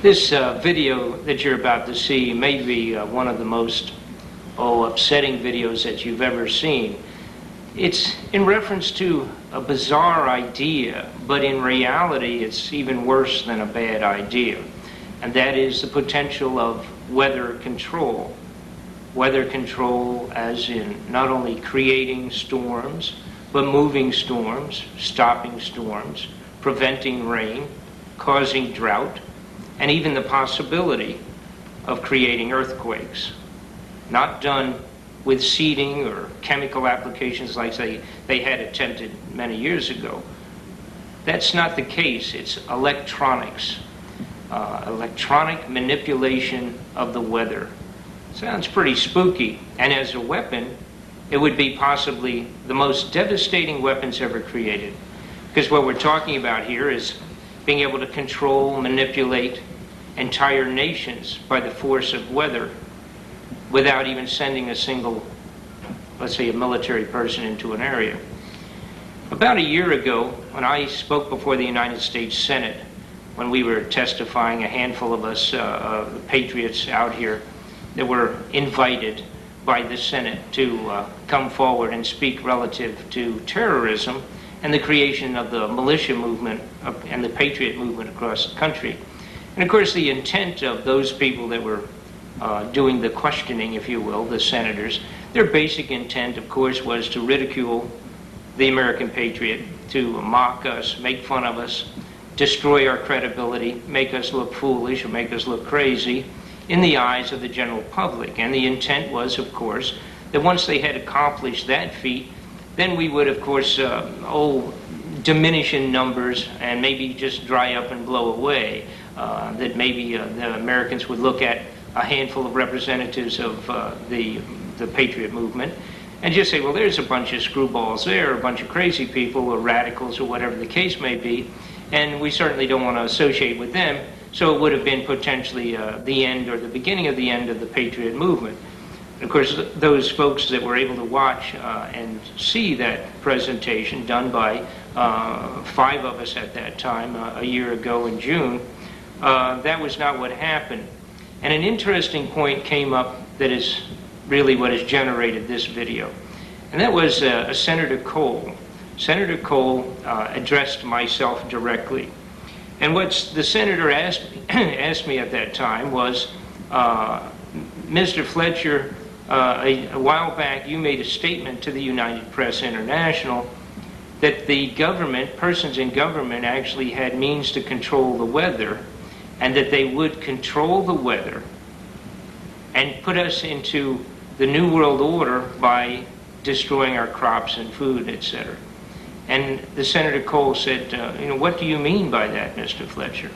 This video that you're about to see may be one of the most upsetting videos that you've ever seen. It's in reference to a bizarre idea, but in reality it's even worse than a bad idea. And that is the potential of weather control. Weather control as in not only creating storms, but moving storms, stopping storms, preventing rain, causing drought, and even the possibility of creating earthquakes. Not done with seeding or chemical applications like they had attempted many years ago. That's not the case. It's electronics. Electronic manipulation of the weather. Sounds pretty spooky, and as a weapon, it would be possibly the most devastating weapons ever created. Because what we're talking about here is being able to control, manipulate entire nations by the force of weather without even sending a single, let's say, a military person into an area. About a year ago, when I spoke before the United States Senate, when we were testifying, a handful of us, patriots out here, that were invited by the Senate to come forward and speak relative to terrorism and the creation of the militia movement and the patriot movement across the country. And of course the intent of those people that were doing the questioning, if you will, the senators, their basic intent, of course, was to ridicule the American patriot, to mock us, make fun of us, destroy our credibility, make us look foolish or make us look crazy in the eyes of the general public. And the intent was, of course, that once they had accomplished that feat, then we would, of course, diminish in numbers and maybe just dry up and blow away. That maybe the Americans would look at a handful of representatives of the Patriot movement and just say, well, there's a bunch of screwballs there, a bunch of crazy people or radicals or whatever the case may be, and we certainly don't want to associate with them. So it would have been potentially the end or the beginning of the end of the Patriot movement. And of course, those folks that were able to watch and see that presentation done by 5 of us at that time, a year ago in June, that was not what happened. And an interesting point came up that is really what has generated this video. And that was Senator Cole. Senator Cole addressed myself directly. And what the senator asked me at that time was, Mr. Fletcher, a while back you made a statement to the United Press International that the government, persons in government, actually had means to control the weather, and that they would control the weather and put us into the New World Order by destroying our crops and food, etc. And the Senator Cole said, what do you mean by that, Mr. Fletcher?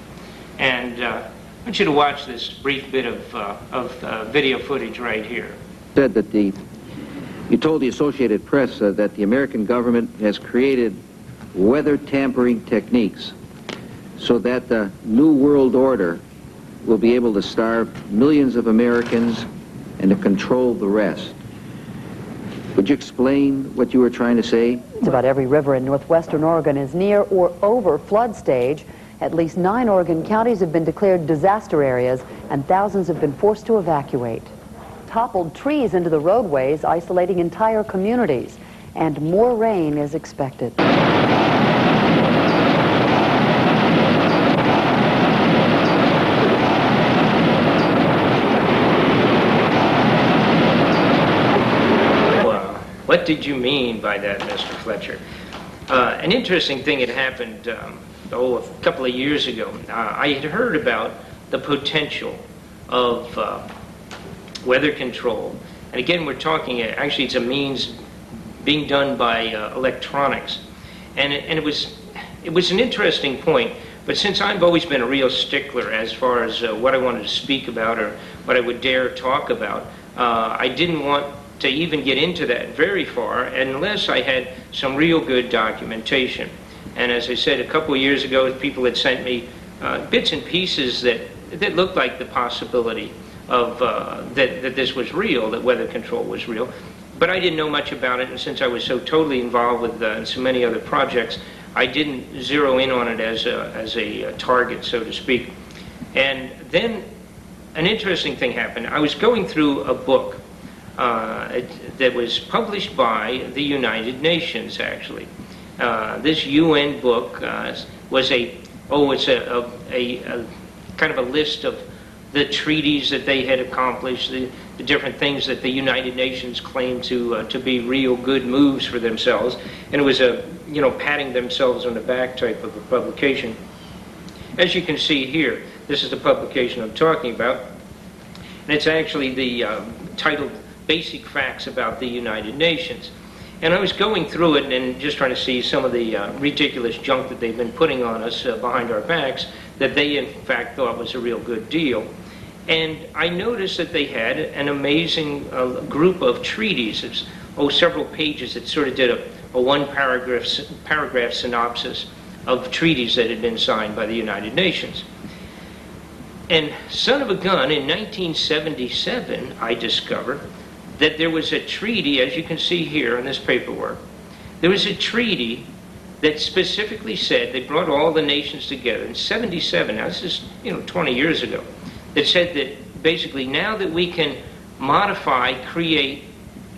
And I want you to watch this brief bit of video footage right here. Said that you told the Associated Press that the American government has created weather tampering techniques so that the New World Order will be able to starve millions of Americans and to control the rest. Would you explain what you were trying to say? About every river in northwestern Oregon is near or over flood stage. At least 9 Oregon counties have been declared disaster areas, and thousands have been forced to evacuate. Toppled trees into the roadways, isolating entire communities, and more rain is expected. What did you mean by that, Mr. Fletcher? An interesting thing had happened a couple of years ago. I had heard about the potential of weather control. And again, we're talking, actually it's a means being done by electronics. And it was an interesting point, but since I've always been a real stickler as far as what I wanted to speak about or what I would dare talk about, I didn't want to even get into that very far unless I had some real good documentation. And as I said, a couple of years ago, people had sent me bits and pieces that looked like the possibility of that this was real, that weather control was real. But I didn't know much about it, and since I was so totally involved with so many other projects, I didn't zero in on it as a target, so to speak. And then an interesting thing happened. I was going through a book that was published by the United Nations, actually. This UN book was it's a kind of a list of the treaties that they had accomplished, the different things that the United Nations claimed to be real good moves for themselves. And it was a, patting themselves on the back type of a publication. As you can see here, this is the publication I'm talking about. And it's actually the titled Basic Facts About the United Nations. And I was going through it and just trying to see some of the ridiculous junk that they've been putting on us behind our backs that they in fact thought was a real good deal. And I noticed that they had an amazing group of treaties. It's several pages that sort of did a one paragraph synopsis of treaties that had been signed by the United Nations. And son of a gun, in 1977, I discovered that there was a treaty, as you can see here in this paperwork, there was a treaty that specifically said, they brought all the nations together in 77, now this is 20 years ago, that said that basically now that we can modify, create,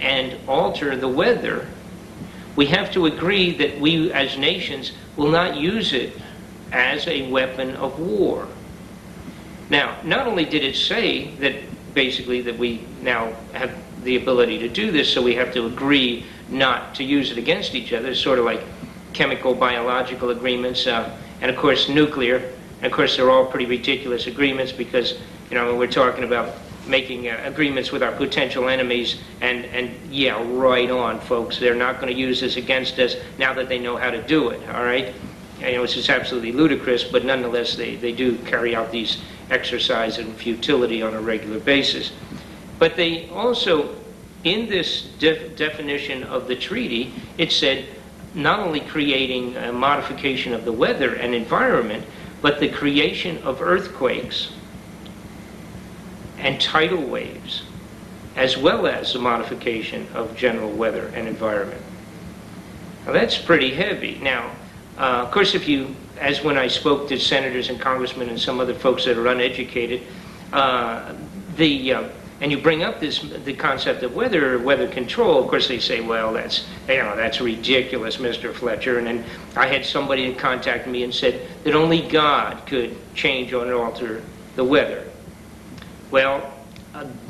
and alter the weather, we have to agree that we as nations will not use it as a weapon of war. Now, not only did it say that basically that we now have the ability to do this, so we have to agree not to use it against each other, sort of like chemical, biological agreements, and of course nuclear. And of course they're all pretty ridiculous agreements because, we're talking about making agreements with our potential enemies, and yeah, right on, folks. They're not going to use this against us now that they know how to do it, all right? It's just absolutely ludicrous, but nonetheless they do carry out these exercises in futility on a regular basis. But they also, in this definition of the treaty, it said not only creating a modification of the weather and environment, but the creation of earthquakes and tidal waves, as well as the modification of general weather and environment. Now that's pretty heavy. Now, of course, as when I spoke to senators and congressmen and some other folks that are uneducated, and you bring up the concept of weather control, of course they say, well, that's ridiculous, Mr. Fletcher. And then I had somebody contact me and said that only God could change or alter the weather. Well,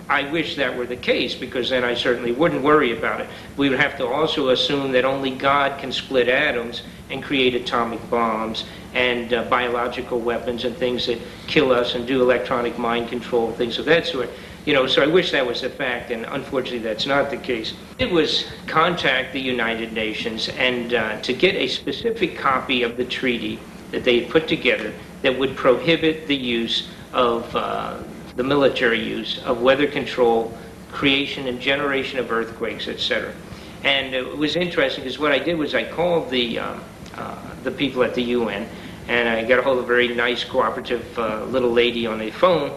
I wish that were the case, because then I certainly wouldn't worry about it. We would have to also assume that only God can split atoms and create atomic bombs and biological weapons and things that kill us and do electronic mind control, things of that sort. So I wish that was a fact, and unfortunately that's not the case. It was contact the United Nations and to get a specific copy of the treaty that they had put together that would prohibit the use of the military use of weather control, creation and generation of earthquakes, etc. And it was interesting because what I did was I called the people at the UN, and I got a hold of a very nice, cooperative little lady on the phone,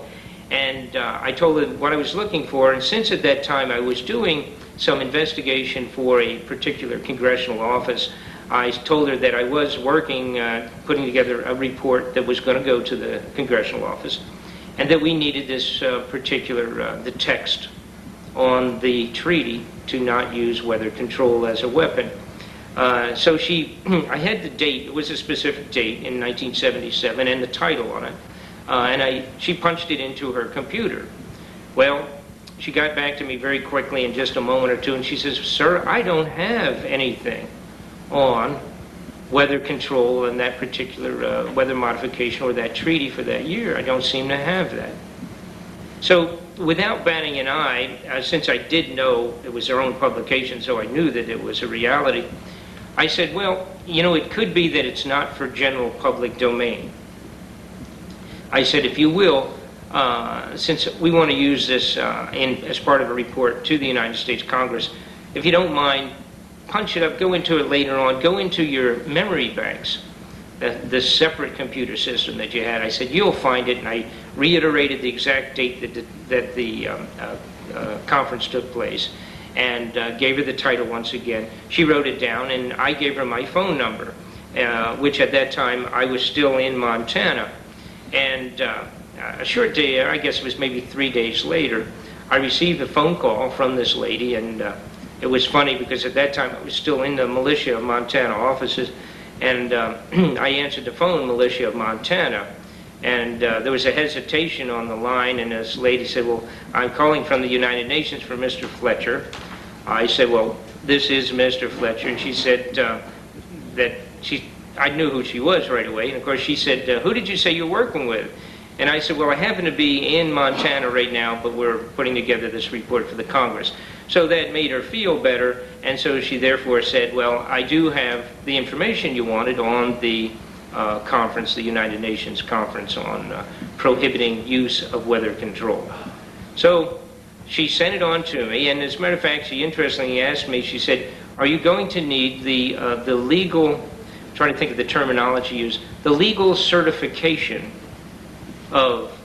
and I told her what I was looking for. And since at that time I was doing some investigation for a particular congressional office, I told her that I was working, putting together a report that was going to go to the congressional office, and that we needed this particular, the text on the treaty to not use weather control as a weapon. So I had the date, it was a specific date in 1977, and the title on it, and she punched it into her computer. Well, she got back to me very quickly in just a moment or two, and she says, "Sir, I don't have anything on weather control and that particular weather modification or that treaty for that year. I don't seem to have that." So without batting an eye, since I did know it was their own publication, so I knew that it was a reality, I said, well, it could be that it's not for general public domain. I said, if you will, since we want to use this as part of a report to the United States Congress, if you don't mind, punch it up, go into it later on, go into your memory banks, the separate computer system that you had. I said, you'll find it, and I reiterated the exact date that the conference took place, and gave her the title once again. She wrote it down, and I gave her my phone number, which at that time I was still in Montana. And a short day, I guess it was maybe 3 days later, I received a phone call from this lady, and it was funny because at that time I was still in the militia of Montana offices, and I answered the phone, militia of Montana, and there was a hesitation on the line, and this lady said, well, I'm calling from the United Nations for Mr. Fletcher. I said, well, this is Mr. Fletcher, and she said that I knew who she was right away, and of course she said, who did you say you're working with? And I said, well, I happen to be in Montana right now, but we're putting together this report for the Congress. So that made her feel better, and so she therefore said, well, I do have the information you wanted on the conference, the United Nations conference on prohibiting use of weather control. So she sent it on to me, and as a matter of fact, she interestingly asked me, she said, are you going to need the legal, I'm trying to think of the terminology used, the legal certification of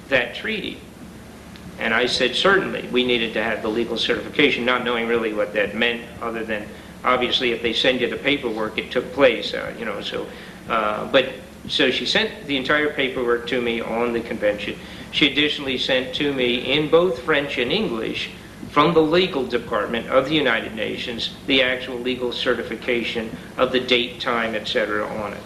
that treaty? And I said, certainly, we needed to have the legal certification, not knowing really what that meant, other than, obviously, if they send you the paperwork, it took place, you know, so, so she sent the entire paperwork to me on the convention. She additionally sent to me, in both French and English, from the legal department of the United Nations, the actual legal certification of the date, time, etc. on it.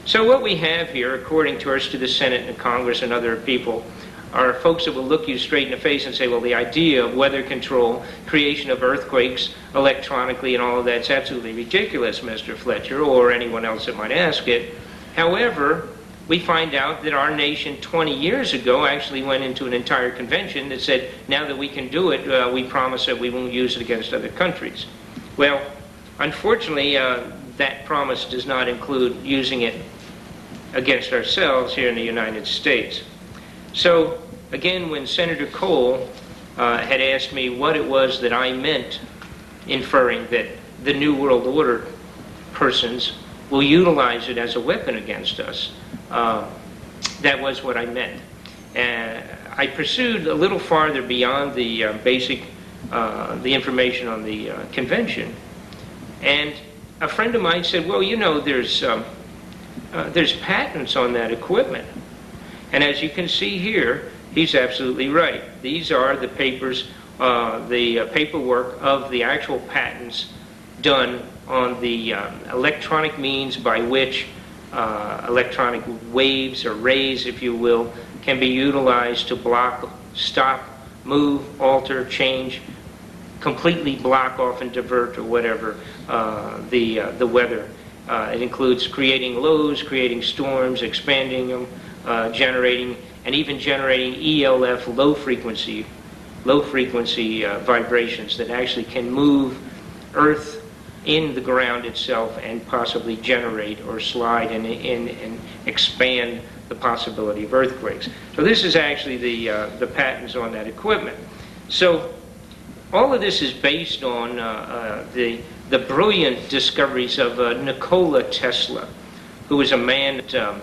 So what we have here, according to the Senate and Congress and other people, are folks that will look you straight in the face and say, well, the idea of weather control, creation of earthquakes electronically and all of that's absolutely ridiculous, Mr. Fletcher, or anyone else that might ask it. However, we find out that our nation 20 years ago actually went into an entire convention that said, now that we can do it, we promise that we won't use it against other countries. Well, unfortunately, that promise does not include using it against ourselves here in the United States. So, again, when Senator Cole had asked me what it was that I meant, inferring that the New World Order persons will utilize it as a weapon against us, that was what I meant. I pursued a little farther beyond the the information on the convention, and a friend of mine said, well, you know, there's patents on that equipment. And as you can see here, he's absolutely right. These are the papers, the paperwork of the actual patents done on the electronic means by which electronic waves or rays, if you will, can be utilized to block, stop, move, alter, change, completely block off and divert or whatever the weather. It includes creating lows, creating storms, expanding them, generating, and even generating ELF low frequency vibrations that actually can move Earth in the ground itself and possibly generate or slide and expand the possibility of earthquakes. So this is actually the patents on that equipment. So all of this is based on the brilliant discoveries of Nikola Tesla, who was a man that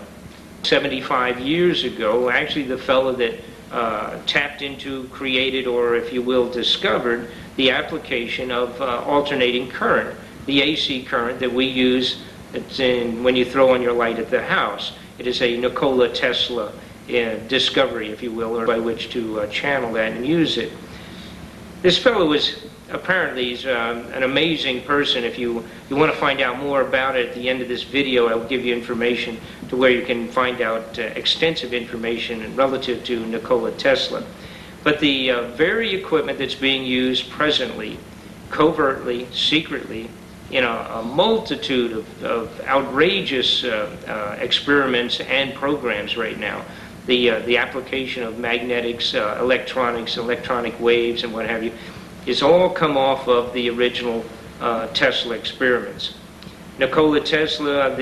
75 years ago, actually the fellow that tapped into, created, or if you will, discovered the application of alternating current, the AC current that we use when you throw on your light at the house. It is a Nikola Tesla discovery, if you will, or by which to channel that and use it. This fellow was apparently an amazing person. If you want to find out more about it, at the end of this video, I'll give you information to where you can find out extensive information relative to Nikola Tesla. But the very equipment that's being used presently, covertly, secretly, in a multitude of outrageous experiments and programs right now, the application of magnetics, electronics, electronic waves, and what have you, is all come off of the original Tesla experiments. Nikola Tesla,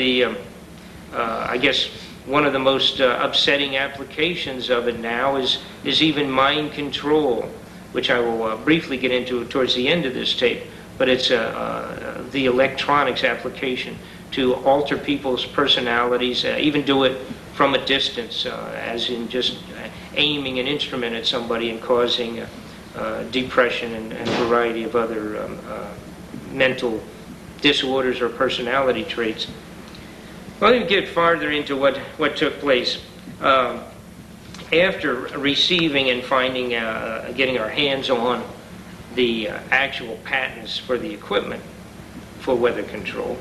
I guess one of the most upsetting applications of it now is even mind control, which I will briefly get into towards the end of this tape, but it's the electronics application to alter people's personalities, even do it from a distance, as in just aiming an instrument at somebody and causing depression and a variety of other mental disorders or personality traits. Well, let me get farther into what took place. after receiving and finding, getting our hands on the actual patents for the equipment for weather control,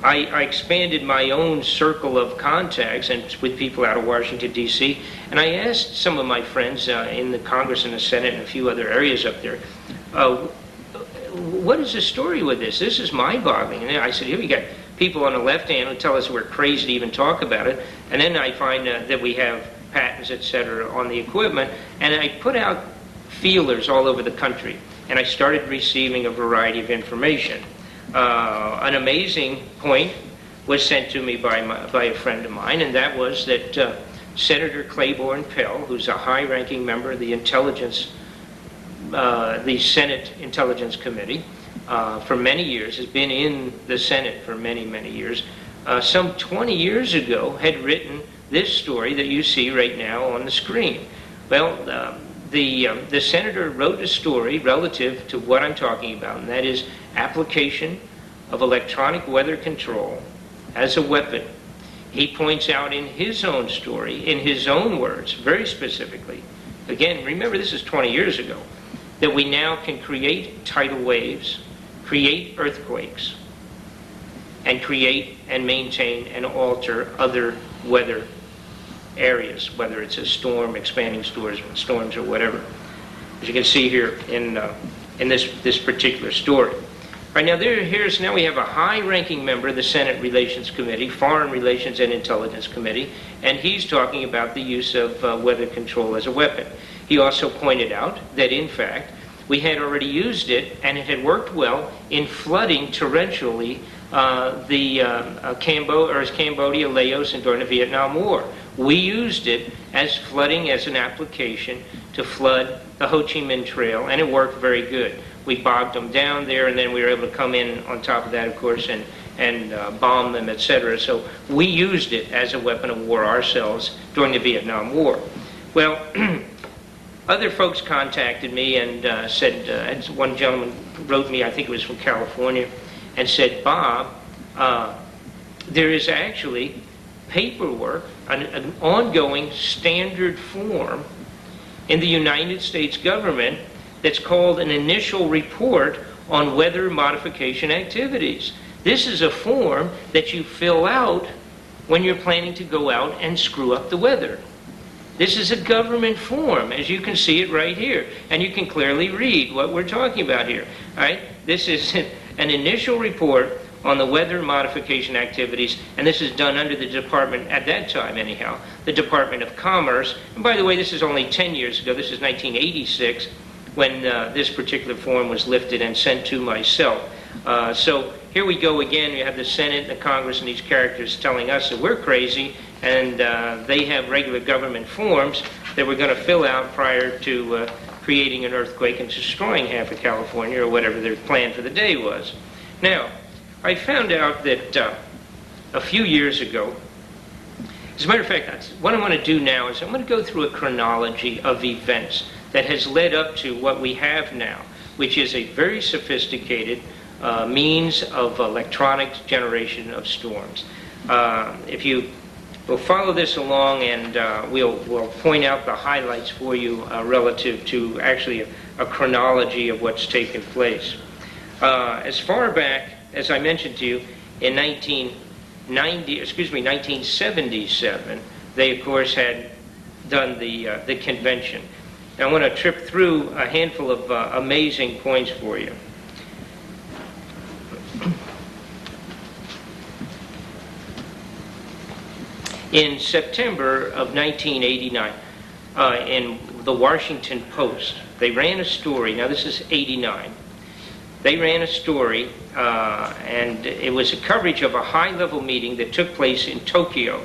I expanded my own circle of contacts and with people out of Washington, D.C., and I asked some of my friends in the Congress and the Senate and a few other areas up there, what is the story with this? This is mind-boggling. And I said, here we got people on the left hand who tell us we're crazy to even talk about it, and then I find that we have patents, etc., on the equipment, and I put out feelers all over the country, and I started receiving a variety of information. An amazing point was sent to me by a friend of mine, and that was that Senator Claiborne Pell, who's a high-ranking member of the the Senate Intelligence Committee, for many years, has been in the Senate for many, many years, some 20 years ago had written this story that you see right now on the screen. Well, the senator wrote a story relative to what I'm talking about, and that is application of electronic weather control as a weapon. He points out in his own story, in his own words, very specifically, again, remember this is 20 years ago, that we now can create tidal waves, create earthquakes, and create and maintain and alter other weather areas, whether it's a storm, expanding storms, or whatever. As you can see here in this particular story. Right now, now we have a high-ranking member of the Senate Relations Committee, Foreign Relations and Intelligence Committee, and he's talking about the use of weather control as a weapon. He also pointed out that, in fact, we had already used it, and it had worked well in flooding torrentially Cambodia, Laos, and during the Vietnam War. We used it as flooding as an application to flood the Ho Chi Minh Trail, and it worked very good. We bogged them down there, and then we were able to come in on top of that, of course, and bomb them, etc. So we used it as a weapon of war ourselves during the Vietnam War. Well, other folks contacted me and said, one gentleman wrote me, I think it was from California, and said, Bob, there is actually paperwork, an ongoing standard form in the United States government that's called an initial report on weather modification activities. This is a form that you fill out when you're planning to go out and screw up the weather. This is a government form, as you can see it right here, and you can clearly read what we're talking about here. All right? This is an initial report on the weather modification activities, and this is done under the Department, at that time anyhow, the Department of Commerce. And by the way, this is only 10 years ago. This is 1986 when this particular form was lifted and sent to myself. So here we go again. You have the Senate and the Congress and these characters telling us that we're crazy, and they have regular government forms that we're going to fill out prior to creating an earthquake and destroying half of California, or whatever their plan for the day was. Now, I found out that a few years ago, as a matter of fact, what I want to do now is I'm going to go through a chronology of events that has led up to what we have now, which is a very sophisticated means of electronic generation of storms. If you will follow this along, and we'll point out the highlights for you relative to actually a chronology of what's taken place. As far back as I mentioned to you, in 1977, they of course had done the convention. Now, I want to trip through a handful of amazing points for you. In September of 1989, in the Washington Post, they ran a story. Now, this is 89. They ran a story, and it was a coverage of a high-level meeting that took place in Tokyo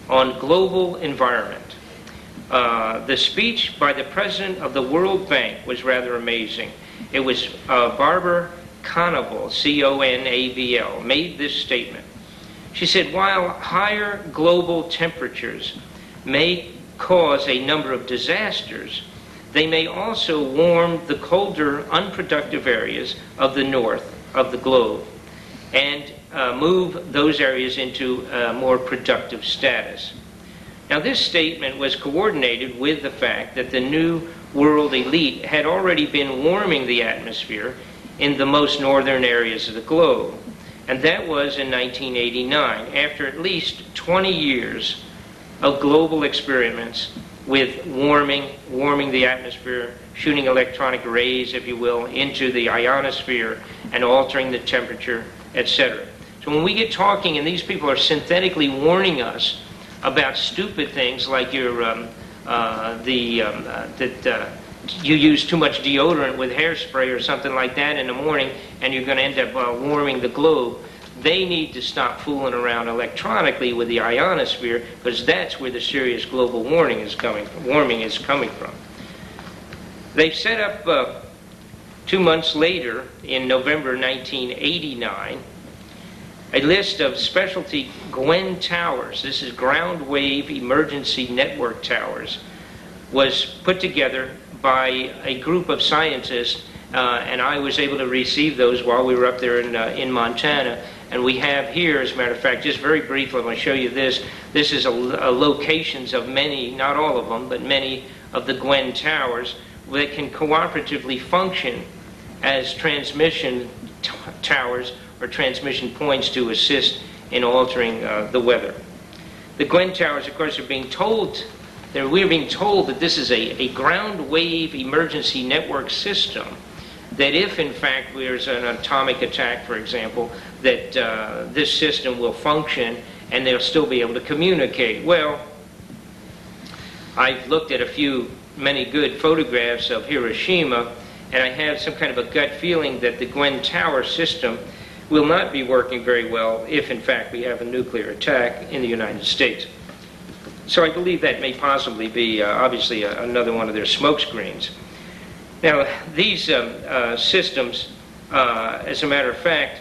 on global environment. The speech by the president of the World Bank was rather amazing. It was Barbara Conable, C-O-N-A-B-L, made this statement. She said, while higher global temperatures may cause a number of disasters, they may also warm the colder, unproductive areas of the north of the globe and move those areas into a more productive status. Now, this statement was coordinated with the fact that the New World elite had already been warming the atmosphere in the most northern areas of the globe. And that was in 1989, after at least 20 years of global experiments with warming the atmosphere, shooting electronic rays, if you will, into the ionosphere and altering the temperature, etc. So when we get talking, and these people are synthetically warning us about stupid things like you use too much deodorant with hairspray or something like that in the morning, and you're going to end up warming the globe. They need to stop fooling around electronically with the ionosphere, because that's where the serious global warming is coming from. They set up 2 months later, in November 1989, a list of specialty GWEN towers. This is ground wave emergency network towers, was put together by a group of scientists, and I was able to receive those while we were up there in Montana. And we have here, as a matter of fact, just very briefly, I'm going to show you this. This is a locations of many, not all of them, but many of the GWEN towers that can cooperatively function as transmission towers or transmission points to assist in altering the weather. The GWEN towers, of course, are being told, we're being told that this is a ground wave emergency network system, that if in fact there's an atomic attack, for example, that this system will function and they'll still be able to communicate. Well, I've looked at many good photographs of Hiroshima, and I have some kind of a gut feeling that the GWEN tower system will not be working very well if in fact we have a nuclear attack in the United States. So I believe that may possibly be obviously another one of their smoke screens. Now, these systems, as a matter of fact,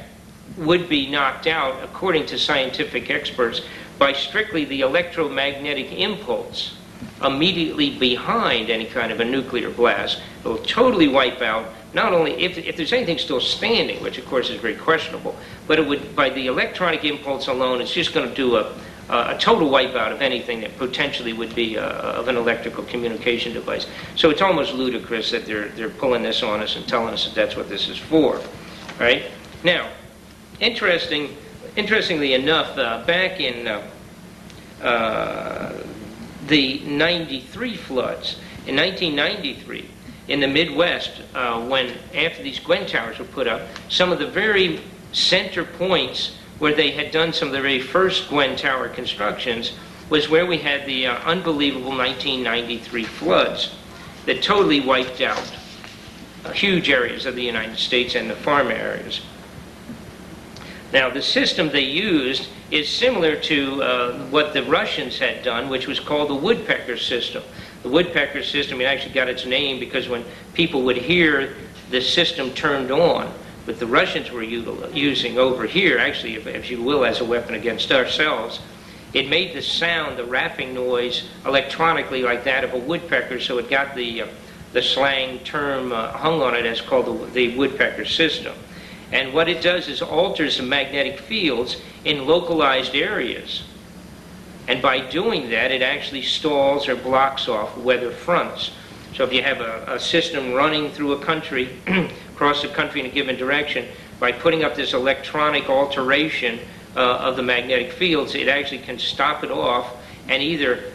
would be knocked out, according to scientific experts, by strictly the electromagnetic impulse immediately behind any kind of a nuclear blast. It will totally wipe out, not only if there's anything still standing, which of course is very questionable, but it would, by the electronic impulse alone, it's just going to do a total wipeout of anything that potentially would be of an electrical communication device. So it's almost ludicrous that they're pulling this on us and telling us that that's what this is for, right? Now, interestingly enough, back in the 93 floods, in 1993, in the Midwest, after these GWEN towers were put up, some of the very center points where they had done some of the very first GWEN tower constructions was where we had the unbelievable 1993 floods that totally wiped out huge areas of the United States and the farm areas. Now, the system they used is similar to what the Russians had done, which was called the woodpecker system. The woodpecker system, it actually got its name because when people would hear the system turned on, that the Russians were using over here, actually, if you will, as a weapon against ourselves, it made the sound, the rapping noise, electronically like that of a woodpecker, so it got the slang term hung on it as called the woodpecker system. And what it does is alters the magnetic fields in localized areas. And by doing that, it actually stalls or blocks off weather fronts. So if you have a system running through a country, across the country in a given direction, by putting up this electronic alteration of the magnetic fields, it actually can stop it off and either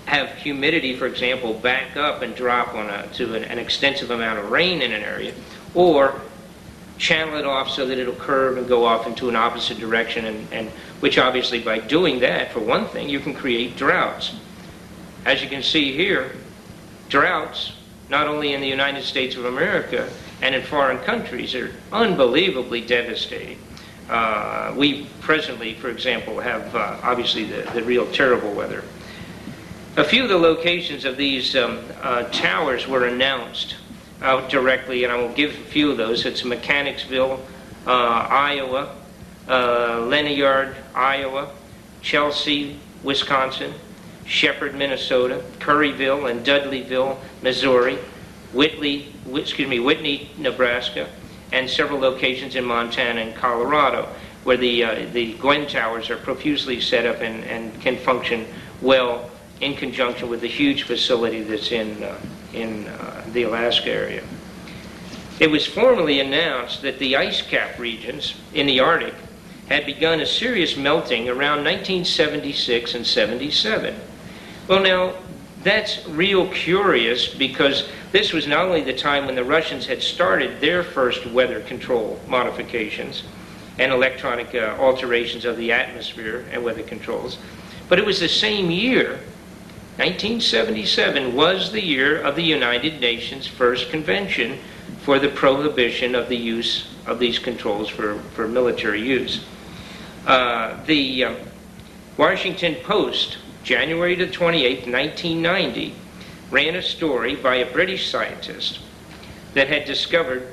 have humidity, for example, back up and drop to an extensive amount of rain in an area, or channel it off so that it'll curve and go off into an opposite direction, and which obviously by doing that, for one thing, you can create droughts. As you can see here, droughts, not only in the United States of America and in foreign countries, are unbelievably devastating. We presently, for example, have obviously the real terrible weather. A few of the locations of these towers were announced out directly, and I will give a few of those. It's Mechanicsville, Iowa, Ledyard, Iowa, Chelsea, Wisconsin, Shepherd, Minnesota, Curryville and Dudleyville, Missouri, Whitney, Nebraska, and several locations in Montana and Colorado, where the GWEN towers are profusely set up and can function well in conjunction with the huge facility that's in the Alaska area. It was formally announced that the ice cap regions in the Arctic had begun a serious melting around 1976 and 77. Well, now, that's real curious, because this was not only the time when the Russians had started their first weather control modifications and electronic alterations of the atmosphere and weather controls, but it was the same year, 1977 was the year of the United Nations first convention for the prohibition of the use of these controls for military use. The Washington Post, January the 28th, 1990, ran a story by a British scientist that had discovered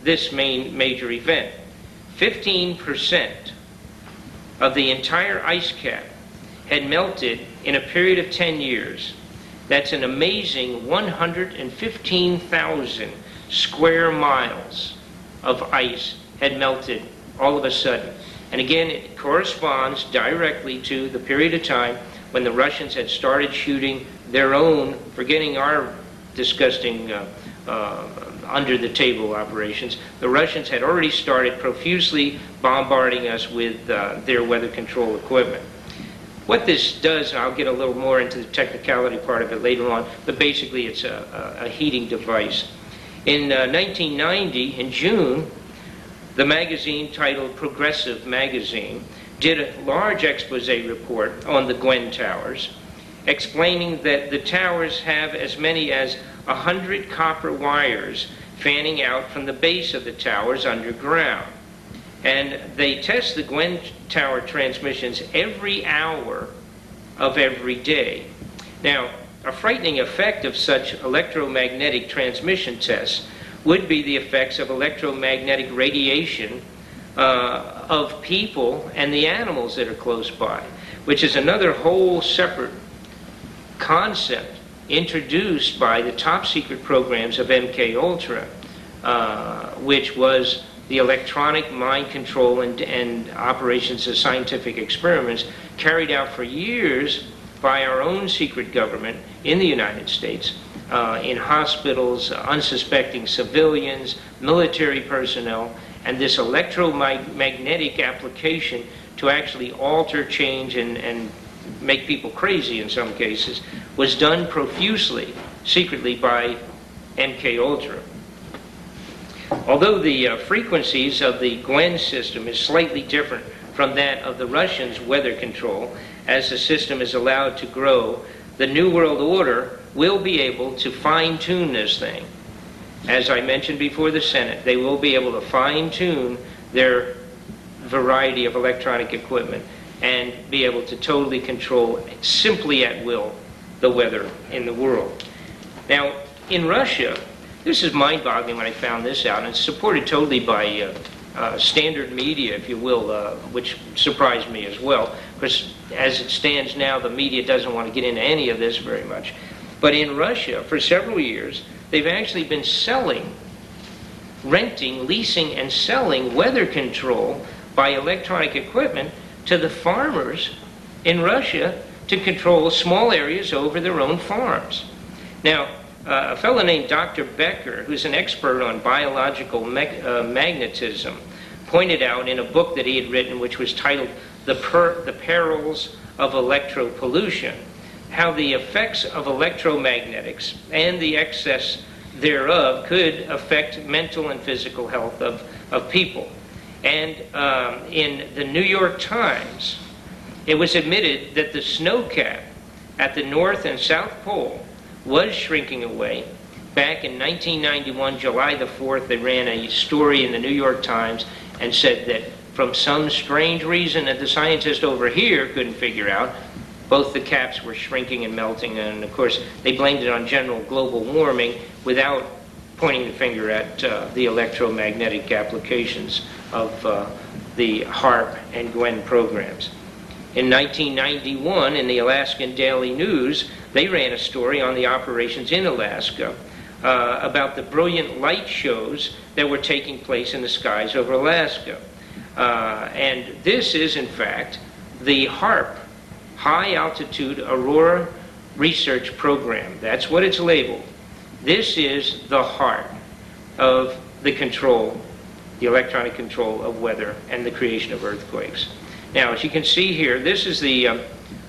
this major event. 15% of the entire ice cap had melted in a period of 10 years. That's an amazing 115,000 square miles of ice had melted all of a sudden. And again, it corresponds directly to the period of time when the Russians had started shooting their own, forgetting our disgusting under-the-table operations, the Russians had already started profusely bombarding us with their weather control equipment. What this does, and I'll get a little more into the technicality part of it later on, but basically it's a heating device. In 1990, in June, the magazine titled Progressive Magazine did a large expose report on the Gwen Towers, explaining that the towers have as many as 100 copper wires fanning out from the base of the towers underground. And they test the Gwen Tower transmissions every hour of every day. Now, a frightening effect of such electromagnetic transmission tests would be the effects of electromagnetic radiation of people and the animals that are close by, which is another whole separate concept introduced by the top secret programs of MK Ultra, which was the electronic mind control and operations of scientific experiments carried out for years by our own secret government in the United States, in hospitals, unsuspecting civilians, military personnel, and this electromagnetic application to actually alter, change, and make people crazy in some cases, was done profusely, secretly by MK Ultra. Although the frequencies of the Gwen system is slightly different from that of the Russians' weather control, as the system is allowed to grow, the New World Order will be able to fine-tune this thing. As I mentioned before the Senate, they will be able to fine-tune their variety of electronic equipment and be able to totally control, simply at will, the weather in the world. Now, in Russia, this is mind-boggling when I found this out, and it's supported totally by standard media, if you will, which surprised me as well, because as it stands now, the media doesn't want to get into any of this very much. But in Russia, for several years, they've actually been renting, leasing, and selling weather control by electronic equipment to the farmers in Russia to control small areas over their own farms. Now, a fellow named Dr. Becker, who's an expert on biological magnetism, pointed out in a book that he had written, which was titled The Perils of Electropollution, how the effects of electromagnetics and the excess thereof could affect mental and physical health of people. And in the New York Times, it was admitted that the snow cap at the North and South Pole was shrinking away. Back in 1991, July the 4th, they ran a story in the New York Times and said that from some strange reason that the scientists over here couldn't figure out, both the caps were shrinking and melting, and of course they blamed it on general global warming without pointing the finger at the electromagnetic applications of the HAARP and Gwen programs. In 1991, in the Alaskan Daily News, they ran a story on the operations in Alaska about the brilliant light shows that were taking place in the skies over Alaska. And this is, in fact, the HAARP, High Altitude Aurora research program. That's what it's labeled. This is the heart of the control, the electronic control of weather and the creation of earthquakes. Now, as you can see here, this is the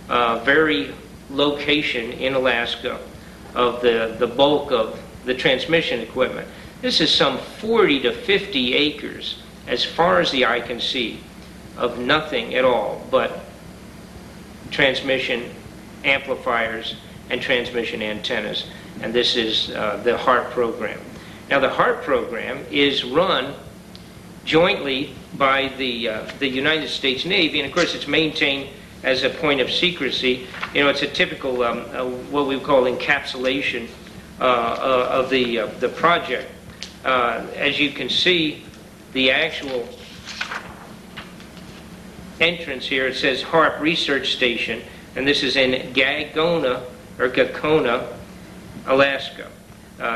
very location in Alaska of the bulk of the transmission equipment. This is some 40 to 50 acres, as far as the eye can see, of nothing at all but transmission amplifiers and transmission antennas. And this is the HARP program. Now, the HARP program is run jointly by the United States Navy, and of course it's maintained as a point of secrecy. You know, it's a typical what we call encapsulation of the project. As you can see, the actual entrance here, it says HARP Research Station, and this is in Gagona, Alaska.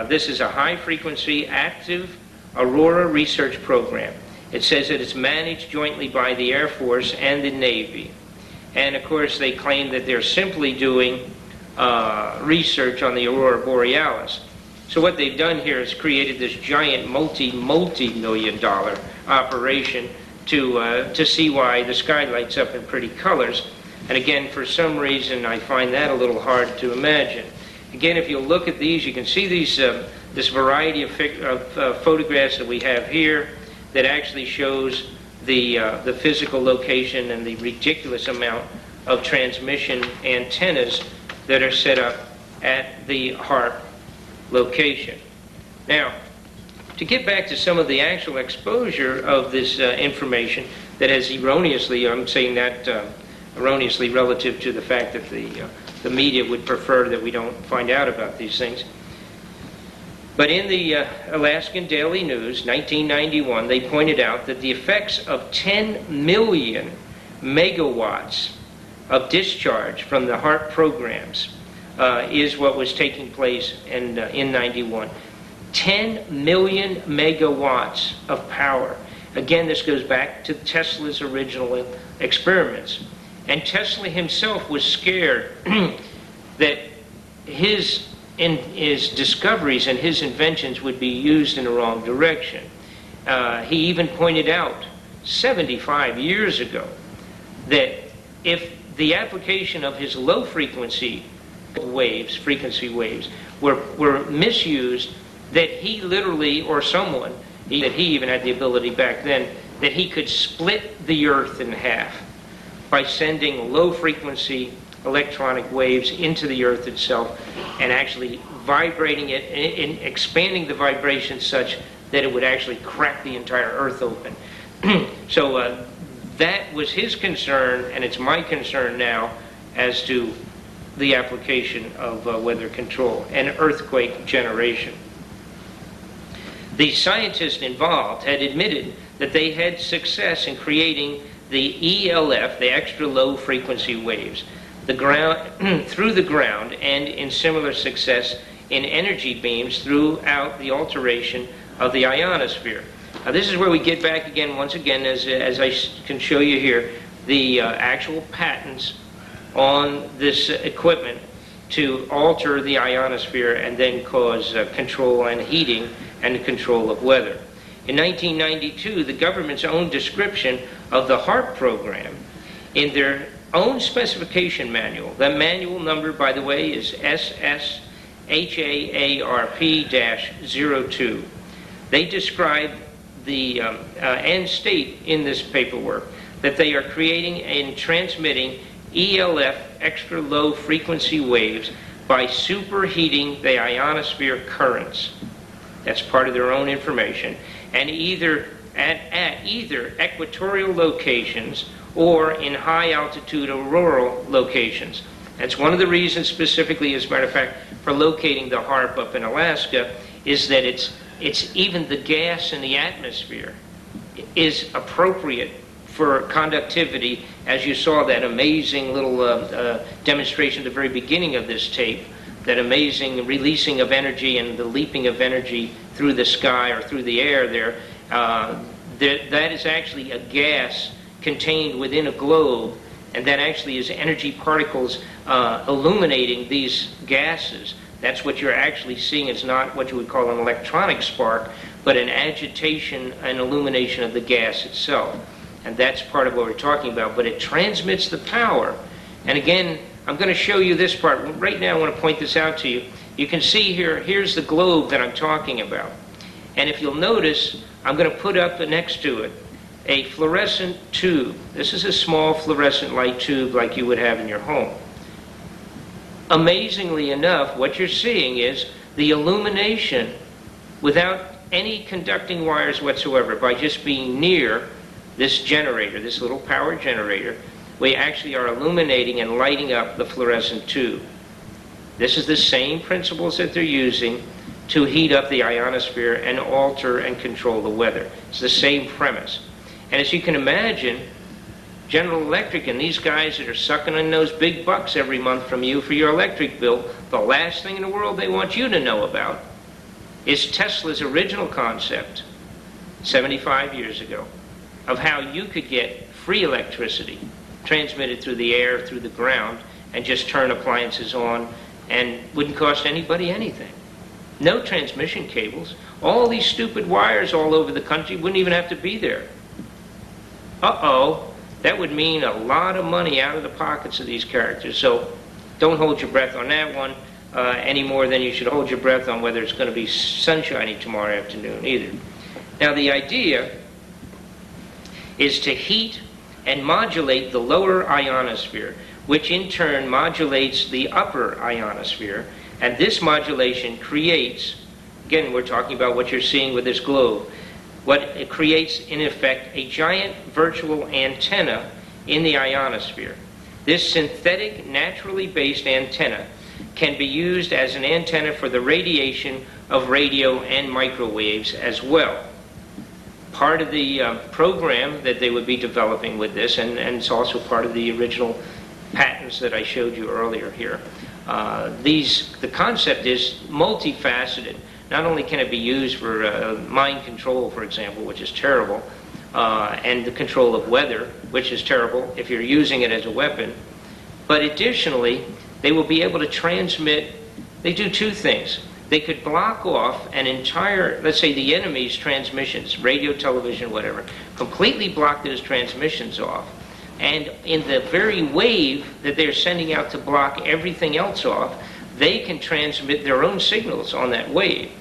This is a high-frequency, active Aurora research program. It says that it's managed jointly by the Air Force and the Navy. And of course, they claim that they're simply doing research on the Aurora Borealis. So what they've done here is created this giant multi-million-dollar operation to see why the sky lights up in pretty colors. And again, for some reason, I find that a little hard to imagine. Again, if you look at these, you can see these this variety of photographs that we have here that actually shows the physical location and the ridiculous amount of transmission antennas that are set up at the HARP location. Now, to get back to some of the actual exposure of this information that has erroneously, I'm saying that erroneously relative to the fact that the media would prefer that we don't find out about these things. But in the Alaskan Daily News, 1991, they pointed out that the effects of 10 million megawatts of discharge from the HARP programs is what was taking place in 91. 10 million megawatts of power. Again, this goes back to Tesla's original experiments. And Tesla himself was scared that his discoveries and his inventions would be used in the wrong direction. He even pointed out 75 years ago that if the application of his low frequency waves were misused, that he literally, or someone, that he even had the ability back then, that he could split the earth in half by sending low frequency electronic waves into the earth itself and actually vibrating it and expanding the vibration such that it would actually crack the entire earth open. So that was his concern, and it's my concern now as to the application of weather control and earthquake generation. The scientists involved had admitted that they had success in creating the ELF, the extra low frequency waves, the ground through the ground, and in similar success in energy beams throughout the alteration of the ionosphere. Now, this is where we get back again, once again, as I can show you here, the actual patents on this equipment to alter the ionosphere and then cause control and heating and control of weather. In 1992, the government's own description of the HARP program in their own specification manual, that manual number, by the way, is SSHAARP-02. They describe the and state in this paperwork that they are creating and transmitting ELF, extra low frequency waves, by superheating the ionosphere currents. That's part of their own information. And either at either equatorial locations or in high altitude auroral locations. That's one of the reasons specifically, as a matter of fact, for locating the HARP up in Alaska, is that it's even the gas in the atmosphere is appropriate for conductivity, as you saw that amazing little demonstration at the very beginning of this tape, that amazing releasing of energy and the leaping of energy through the sky or through the air there. That is actually a gas contained within a globe and that actually is energy particles illuminating these gases. That's what you're actually seeing. It's not what you would call an electronic spark, but an agitation and illumination of the gas itself. And that's part of what we're talking about. But it transmits the power. And again, I'm going to show you this part. Right now I want to point this out to you. You can see here, here's the globe that I'm talking about. And if you'll notice, I'm going to put up next to it a fluorescent tube. This is a small fluorescent light tube like you would have in your home. Amazingly enough, what you're seeing is the illumination without any conducting wires whatsoever, by just being near this generator, this little power generator. We actually are illuminating and lighting up the fluorescent tube. This is the same principles that they're using to heat up the ionosphere and alter and control the weather. It's the same premise. And as you can imagine, General Electric and these guys that are sucking in those big bucks every month from you for your electric bill, the last thing in the world they want you to know about is Tesla's original concept 75 years ago of how you could get free electricity transmitted through the air, through the ground, and just turn appliances on and wouldn't cost anybody anything. No transmission cables. All these stupid wires all over the country wouldn't even have to be there. Uh-oh. That would mean a lot of money out of the pockets of these characters. So don't hold your breath on that one any more than you should hold your breath on whether it's going to be sunshiny tomorrow afternoon either. Now the idea is to heat and modulate the lower ionosphere, which in turn modulates the upper ionosphere. And this modulation creates, again, we're talking about what you're seeing with this globe, what it creates, in effect, a giant virtual antenna in the ionosphere. This synthetic, naturally based antenna can be used as an antenna for the radiation of radio and microwaves as well. Part of the program that they would be developing with this, and it's also part of the original patents that I showed you earlier here. The concept is multifaceted. Not only can it be used for mind control, for example, which is terrible, and the control of weather, which is terrible if you're using it as a weapon, but additionally, they will be able to transmit. They do two things. They could block off an entire, let's say the enemy's transmissions, radio, television, whatever, completely block those transmissions off. And in the very wave that they're sending out to block everything else off, they can transmit their own signals on that wave.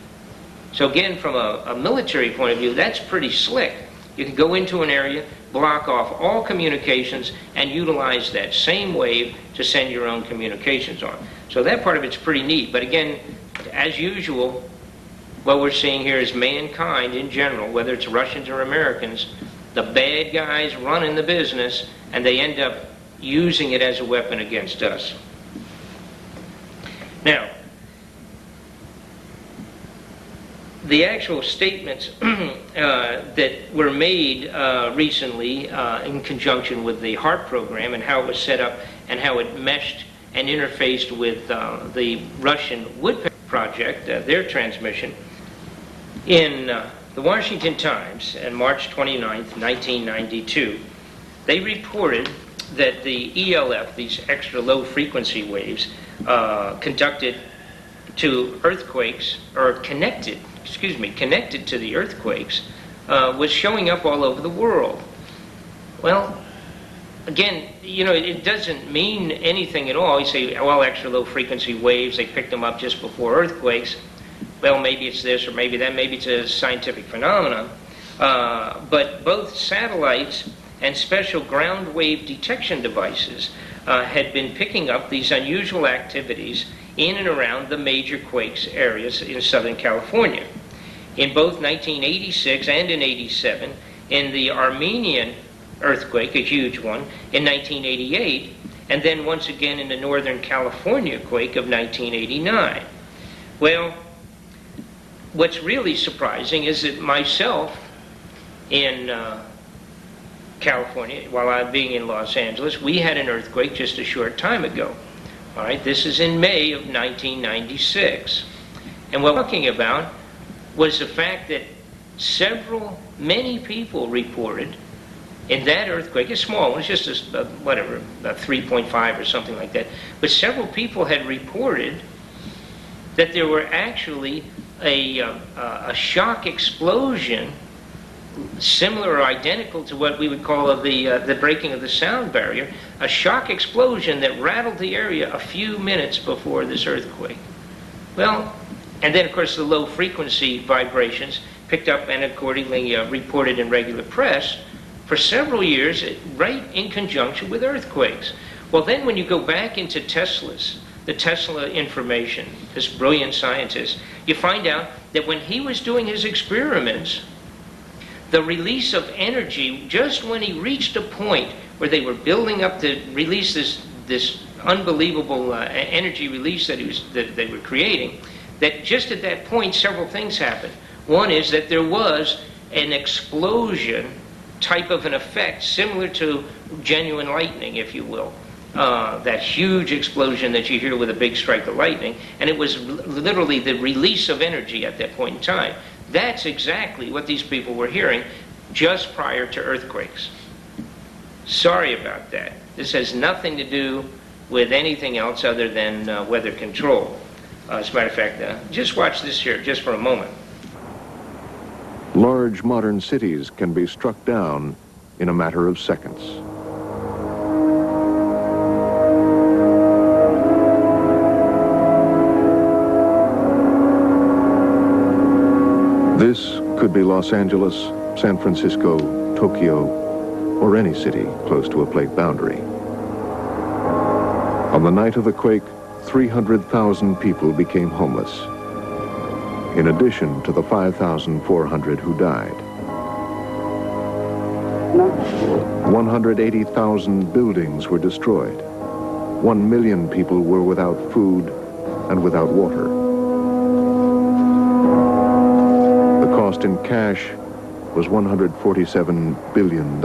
So again, from a military point of view, that's pretty slick. You can go into an area, block off all communications, and utilize that same wave to send your own communications on. So that part of it's pretty neat. But again, as usual, what we're seeing here is mankind in general, whether it's Russians or Americans, the bad guys running the business, and they end up using it as a weapon against us. Now, the actual statements that were made recently in conjunction with the HARP program and how it was set up and how it meshed and interfaced with the Russian Woodpecker project, their transmission, in the Washington Times on March 29th, 1992, they reported that the ELF, these extra low frequency waves, conducted to earthquakes, or connected to the earthquakes, was showing up all over the world. Well, again, you know, it doesn't mean anything at all. You say, well, extra low frequency waves, they picked them up just before earthquakes. Well, maybe it's this or maybe that, maybe it's a scientific phenomenon. But both satellites and special ground wave detection devices had been picking up these unusual activities in and around the major quakes areas in Southern California. In both 1986 and in 87, in the Armenian earthquake, a huge one, in 1988, and then once again in the Northern California quake of 1989. Well, what's really surprising is that myself in California, while I'm being in Los Angeles, we had an earthquake just a short time ago. All right, this is in May of 1996. And what we're talking about was the fact that many people reported in that earthquake, it's small, it's just a 3.5 or something like that, but several people had reported that there were actually a shock explosion similar or identical to what we would call the breaking of the sound barrier, a shock explosion that rattled the area a few minutes before this earthquake. Well, and then of course the low frequency vibrations picked up and accordingly reported in regular press for several years, right in conjunction with earthquakes. Well, then when you go back into the Tesla information, this brilliant scientist, you find out that when he was doing his experiments, the release of energy, just when he reached a point where they were building up to release this unbelievable energy release that they were creating, that just at that point several things happened. One is that there was an explosion type of an effect similar to genuine lightning, if you will. That huge explosion that you hear with a big strike of lightning, and it was literally the release of energy at that point in time. That's exactly what these people were hearing just prior to earthquakes. Sorry about that. This has nothing to do with anything else other than weather control. As a matter of fact, just watch this here just for a moment. Large modern cities can be struck down in a matter of seconds. This could be Los Angeles, San Francisco, Tokyo, or any city close to a plate boundary. On the night of the quake, 300,000 people became homeless, in addition to the 5,400 who died. 180,000 buildings were destroyed. 1 million people were without food and without water. The cost in cash was $147 billion.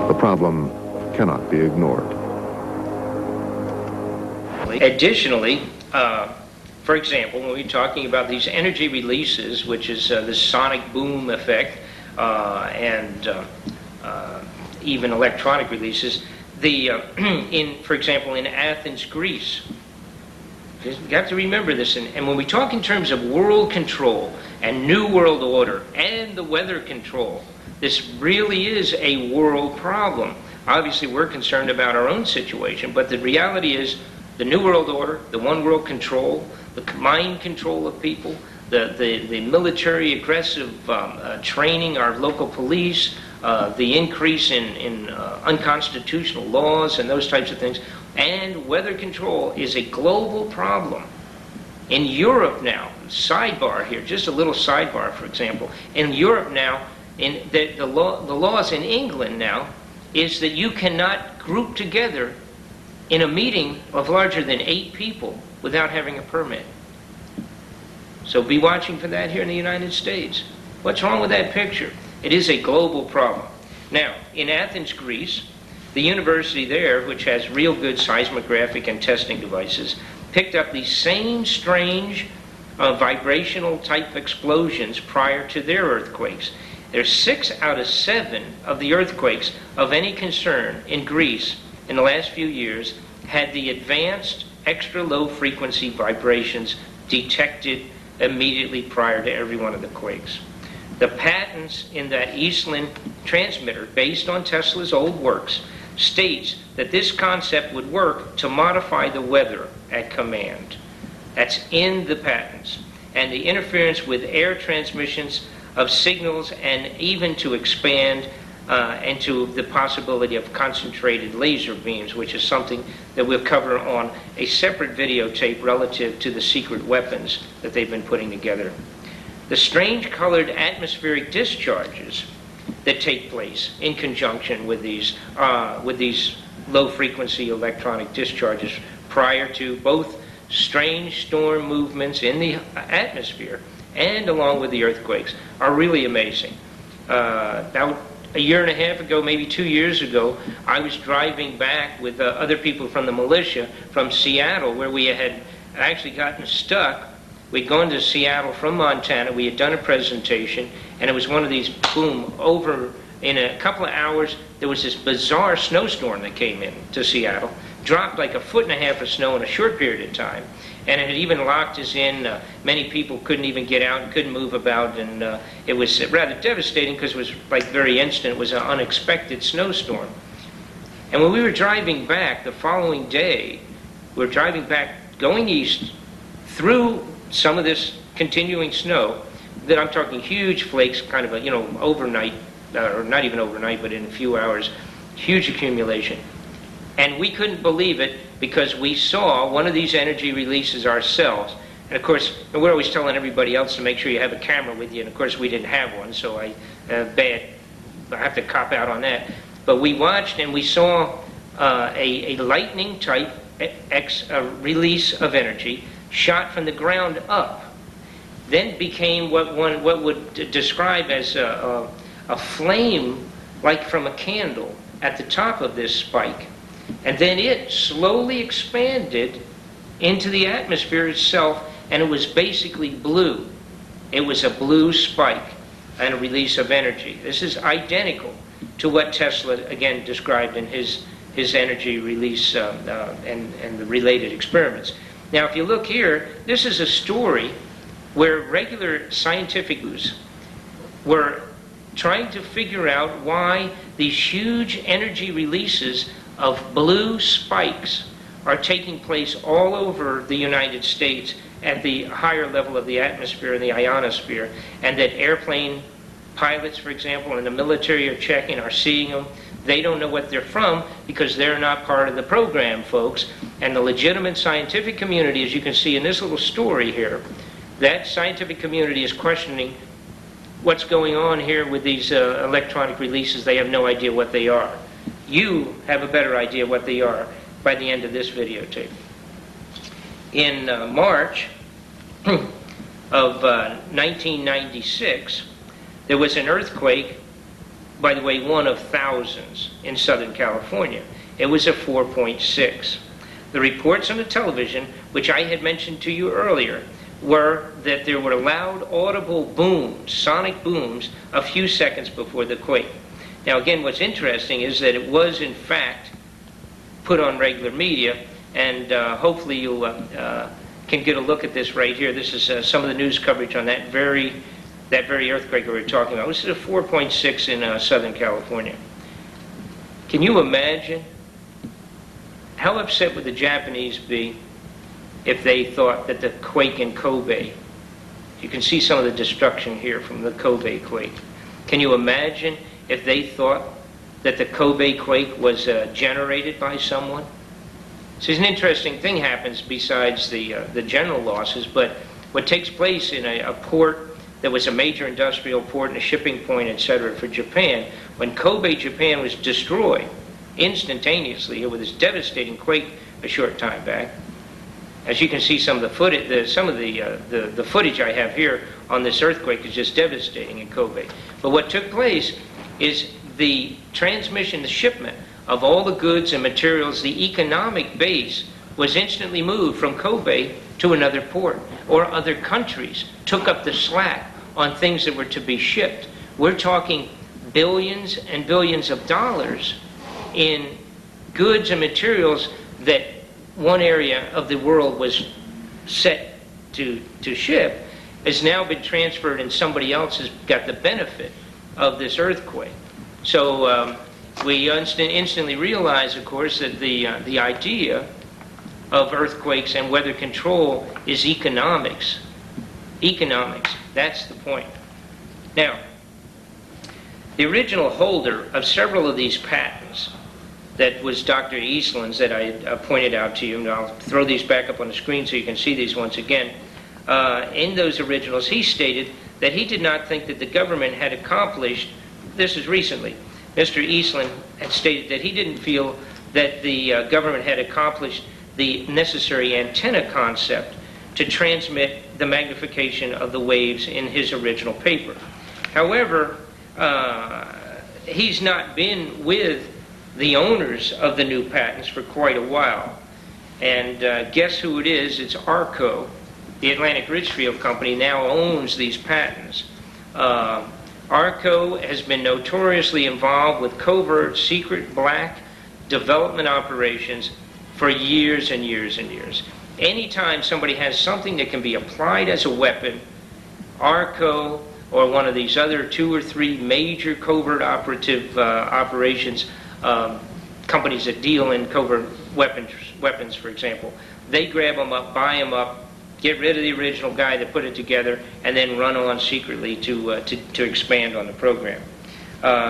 The problem cannot be ignored. Additionally, for example, when we're talking about these energy releases, which is the sonic boom effect, and even electronic releases, for example, in Athens, Greece, you have to remember this, and when we talk in terms of world control and new world order and the weather control, this really is a world problem. Obviously, we're concerned about our own situation, but the reality is the new world order, the one world control, the mind control of people, the military aggressive training our local police, the increase in unconstitutional laws and those types of things, and weather control is a global problem. In Europe now, sidebar here, just a little sidebar, for example, in Europe now, the laws in England now is that you cannot group together in a meeting of larger than 8 people without having a permit. So be watching for that here in the United States. What's wrong with that picture? It is a global problem. Now, in Athens, Greece, the university there, which has real good seismographic and testing devices, picked up these same strange vibrational type explosions prior to their earthquakes. There's 6 out of 7 of the earthquakes of any concern in Greece in the last few years had the advanced extra low frequency vibrations detected immediately prior to every one of the quakes. The patents in that Eastland transmitter, based on Tesla's old works, states that this concept would work to modify the weather at command. That's in the patents. And the interference with air transmissions of signals, and even to expand into the possibility of concentrated laser beams, which is something that we'll cover on a separate videotape relative to the secret weapons that they've been putting together. The strange colored atmospheric discharges that take place in conjunction with these low-frequency electronic discharges prior to both strange storm movements in the atmosphere and along with the earthquakes are really amazing. Now, a year and a half ago, maybe 2 years ago, I was driving back with other people from the militia from Seattle, where we had actually gotten stuck We'd gone to Seattle from Montana. We had done a presentation, and it was one of these, boom, over in a couple of hours, there was this bizarre snowstorm that came in to Seattle, dropped like 1.5 feet of snow in a short period of time, and it had even locked us in. Many people couldn't even get out and couldn't move about, and it was rather devastating because it was like very instant. It was an unexpected snowstorm. And when we were driving back the following day, we were driving back, going east, through some of this continuing snow, that I'm talking huge flakes, kind of overnight, or not even overnight, but in a few hours, huge accumulation. And we couldn't believe it because we saw one of these energy releases ourselves. And of course, we're always telling everybody else to make sure you have a camera with you, and of course we didn't have one, so I have to cop out on that. But we watched and we saw a lightning type release of energy shot from the ground up, then became what would describe as a flame like from a candle at the top of this spike. And then it slowly expanded into the atmosphere itself, and it was basically blue. It was a blue spike and a release of energy. This is identical to what Tesla, again, described in his energy release and the related experiments. Now, if you look here, this is a story where regular scientific news were trying to figure out why these huge energy releases of blue spikes are taking place all over the United States at the higher level of the atmosphere and the ionosphere, and that airplane pilots, for example, and the military are checking, are seeing them. They don't know what they're from because they're not part of the program, folks. And the legitimate scientific community, as you can see in this little story here, that scientific community is questioning what's going on here with these electronic releases. They have no idea what they are. You have a better idea what they are by the end of this videotape. In March of 1996, there was an earthquake, by the way, one of thousands in Southern California. It was a 4.6. The reports on the television, which I had mentioned to you earlier, were that there were loud, audible booms, sonic booms, a few seconds before the quake. Now, again, what's interesting is that it was, in fact, put on regular media, and hopefully you can get a look at this right here. This is some of the news coverage on that very earthquake we were talking about. This is a 4.6 in Southern California. Can you imagine how upset would the Japanese be if they thought that the quake in Kobe, you can see some of the destruction here from the Kobe quake. Can you imagine if they thought that the Kobe quake was generated by someone? So an interesting thing happens besides the general losses, but what takes place in a port that was a major industrial port and a shipping point, etc., for Japan, when Kobe, Japan was destroyed instantaneously with this devastating quake a short time back. As you can see, some of the footage, the footage I have here on this earthquake is just devastating in Kobe. But what took place is the transmission, the shipment of all the goods and materials, the economic base was instantly moved from Kobe to another port, or other countries took up the slack on things that were to be shipped. We're talking billions and billions of dollars in goods and materials that one area of the world was set to ship, has now been transferred, and somebody else has got the benefit of this earthquake. So we instantly realize, of course, that the idea of earthquakes and weather control is economics. Economics, that's the point. Now, the original holder of several of these patents, that was Dr. Eastland's that I pointed out to you, and I'll throw these back up on the screen so you can see these once again. In those originals, he stated that he did not think that the government had accomplished, this is recently, Mr. Eastland had stated that he didn't feel that the government had accomplished the necessary antenna concept to transmit the magnification of the waves in his original paper. However, he's not been with the owners of the new patents for quite a while. And guess who it is? It's ARCO. the Atlantic Richfield Company, now owns these patents. ARCO has been notoriously involved with covert, secret, black development operations for years and years and years. Anytime somebody has something that can be applied as a weapon, ARCO or one of these other 2 or 3 major covert operations, companies that deal in covert weapons, for example, they grab them up, buy them up, get rid of the original guy that put it together, and then run on secretly to expand on the program.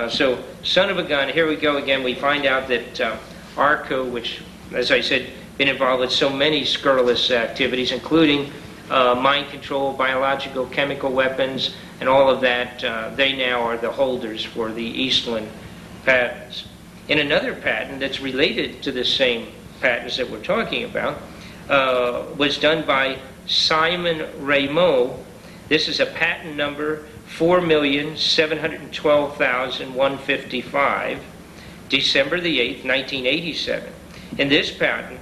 So, son of a gun, here we go again. We find out that ARCO, which, as I said, been involved with so many scurrilous activities, including mind control, biological, chemical weapons, and all of that, they now are the holders for the Eastland patents. In another patent that's related to the same patents that we're talking about, was done by Simon Rameau. This is a patent number 4,712,155, December the 8th, 1987. In this patent,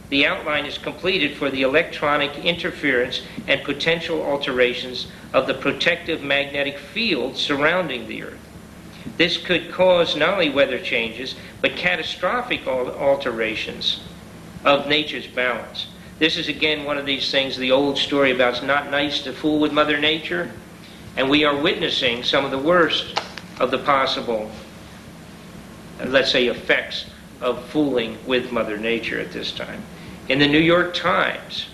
the outline is completed for the electronic interference and potential alterations of the protective magnetic field surrounding the Earth. This could cause not only weather changes, but catastrophic alterations of nature's balance. This is again one of these things, the old story about it's not nice to fool with Mother Nature, and we are witnessing some of the worst of the possible, let's say, effects of fooling with Mother Nature at this time. In the New York Times,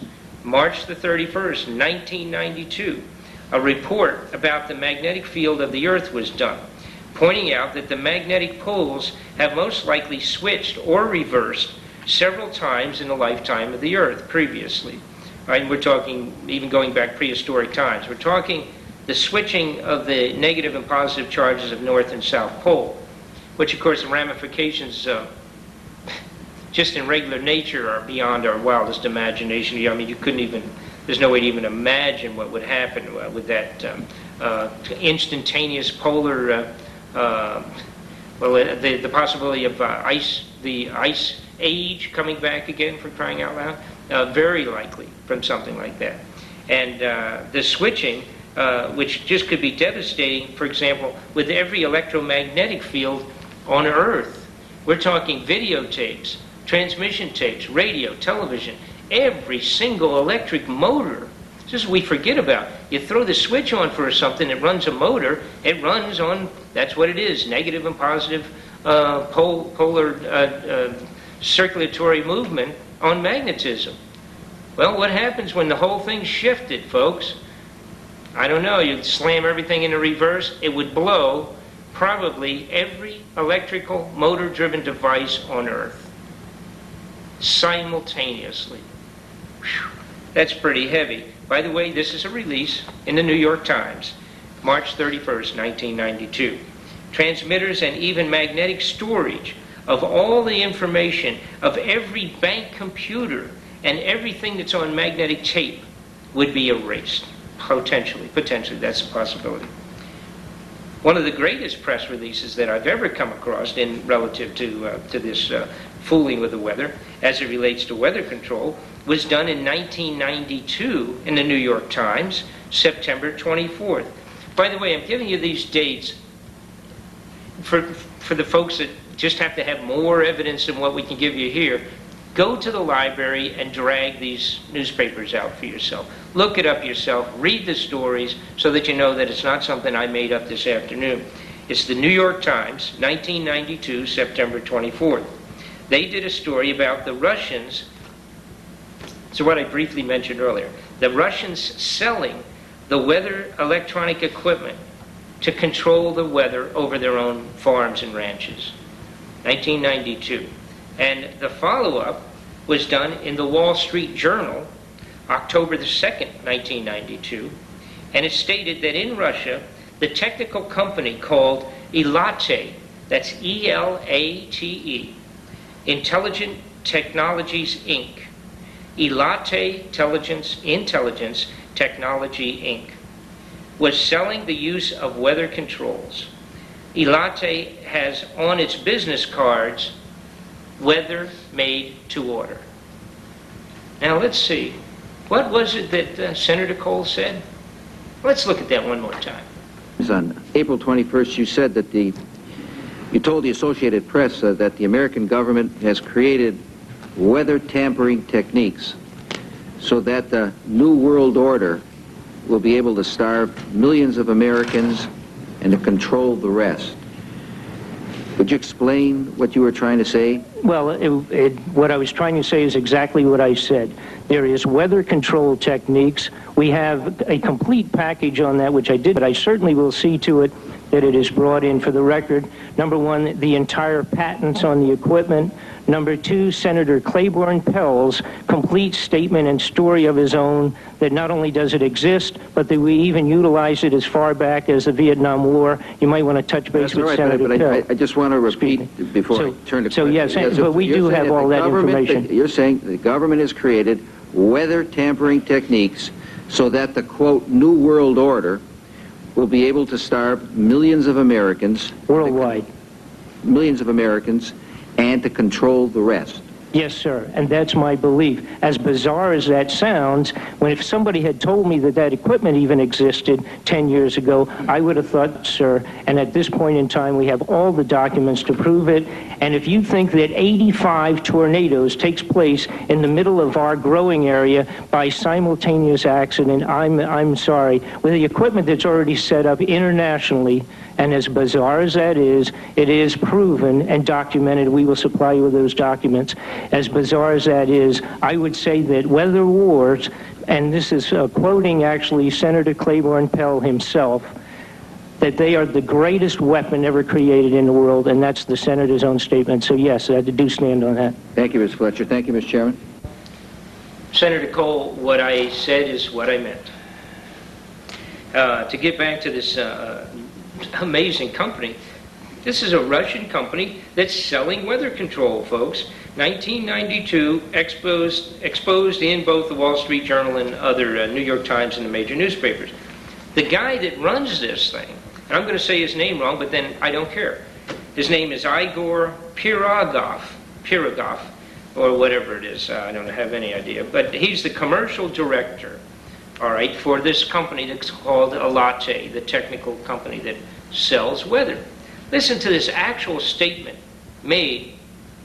March the 31st, 1992, a report about the magnetic field of the Earth was done, pointing out that the magnetic poles have most likely switched or reversed several times in the lifetime of the Earth previously. Right? We're talking even going back prehistoric times. We're talking the switching of the negative and positive charges of North and South Pole, which of course the ramifications just in regular nature are beyond our wildest imagination. I mean, you couldn't even, there's no way to even imagine what would happen with that instantaneous polar, the possibility of the ice age coming back again, for crying out loud, very likely from something like that. And the switching, which just could be devastating, for example, with every electromagnetic field on Earth. We're talking videotapes, transmission tapes, radio, television, every single electric motor. Just we forget about. You throw the switch on for something, it runs a motor, it runs on, that's what it is, negative and positive polar circulatory movement on magnetism. Well, what happens when the whole thing shifted, folks? I don't know, you'd slam everything into reverse, it would blow probably every electrical motor-driven device on Earth simultaneously. Whew. That's pretty heavy. By the way, this is a release in the New York Times, March 31st, 1992. Transmitters and even magnetic storage of all the information of every bank computer and everything that's on magnetic tape would be erased. Potentially, that's a possibility. One of the greatest press releases that I've ever come across in relative to this fooling with the weather, as it relates to weather control, was done in 1992 in the New York Times, September 24th. By the way, I'm giving you these dates for the folks that just have to have more evidence than what we can give you here. Go to the library and drag these newspapers out for yourself. Look it up yourself. Read the stories so that you know that it's not something I made up this afternoon. It's the New York Times, 1992, September 24th. They did a story about the Russians, so what I briefly mentioned earlier, the Russians selling the weather electronic equipment to control the weather over their own farms and ranches. 1992. And the follow-up was done in the Wall Street Journal, October the 2nd, 1992, and it stated that in Russia, the technical company called Elate, that's E-L-A-T-E, Intelligent Technologies, Inc., Elate Intelligence Technology, Inc., was selling the use of weather controls. Elate has on its business cards, weather made to order. Now let's see. What was it that Senator Cole said? Let's look at that one more time. On April 21st, you said that you told the Associated Press that the American government has created weather tampering techniques so that the New World Order will be able to starve millions of Americans and to control the rest. Would you explain what you were trying to say? Well, what I was trying to say is exactly what I said. There is weather control techniques. We have a complete package on that, which I did, but I certainly will see to it that it is brought in for the record. Number one, the entire patents on the equipment. Number two, Senator Claiborne Pell's complete statement and story of his own that not only does it exist, but that we even utilize it as far back as the Vietnam War. You might want to touch base with Senator Pell. I just want to repeat before I turn to So yes, but we do have all that information. You're saying the government has created weather tampering techniques so that the, quote, New World Order will be able to starve millions of Americans. Worldwide. Millions of Americans, and to control the rest. Yes, sir, and that's my belief. As bizarre as that sounds, if somebody had told me that that equipment even existed 10 years ago, I would have thought, sir, and at this point in time, we have all the documents to prove it. And if you think that 85 tornadoes takes place in the middle of our growing area by simultaneous accident, I'm sorry. With the equipment that's already set up internationally, and as bizarre as that is, it is proven and documented. We will supply you with those documents. As bizarre as that is, I would say that weather wars, and this is quoting actually Senator Claiborne Pell himself, that they are the greatest weapon ever created in the world, and that's the Senator's own statement. So yes, I do stand on that. Thank you, Mr. Fletcher. Thank you, Mr. Chairman. Senator Cole, what I said is what I meant. To get back to this amazing company, this is a Russian company that's selling weather control, folks. 1992, exposed in both the Wall Street Journal and other New York Times and the major newspapers. The guy that runs this thing, and I'm going to say his name wrong, but then I don't care. His name is Igor Pirogov, or whatever it is. I don't have any idea. But he's the commercial director, all right, for this company that's called Alate, the technical company that sells weather. Listen to this actual statement made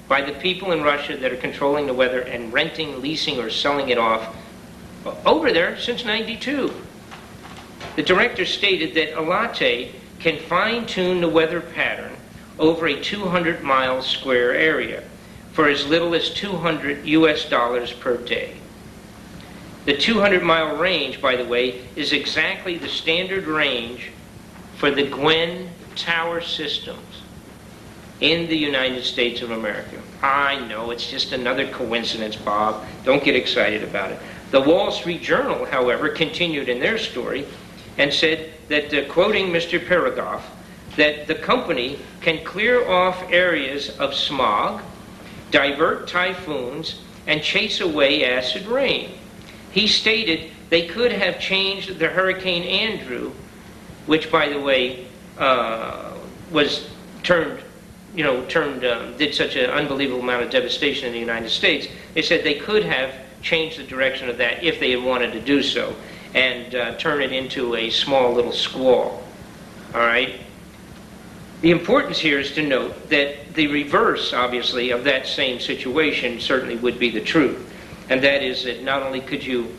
by the people in Russia that are controlling the weather and renting, leasing, or selling it off over there since '92. The director stated that Alate can fine-tune the weather pattern over a 200-mile square area for as little as $200 US per day. The 200-mile range, by the way, is exactly the standard range for the Gwen tower systems in the United States of America. I know, it's just another coincidence, Bob. Don't get excited about it. The Wall Street Journal, however, continued in their story and said that, quoting Mr. Pirogov, that the company can clear off areas of smog, divert typhoons, and chase away acid rain. He stated they could have changed the Hurricane Andrew, which, by the way, was did such an unbelievable amount of devastation in the United States. They said they could have changed the direction of that if they had wanted to do so and turn it into a small little squall. All right? The importance here is to note that the reverse, obviously, of that same situation certainly would be the truth. And that is that not only could you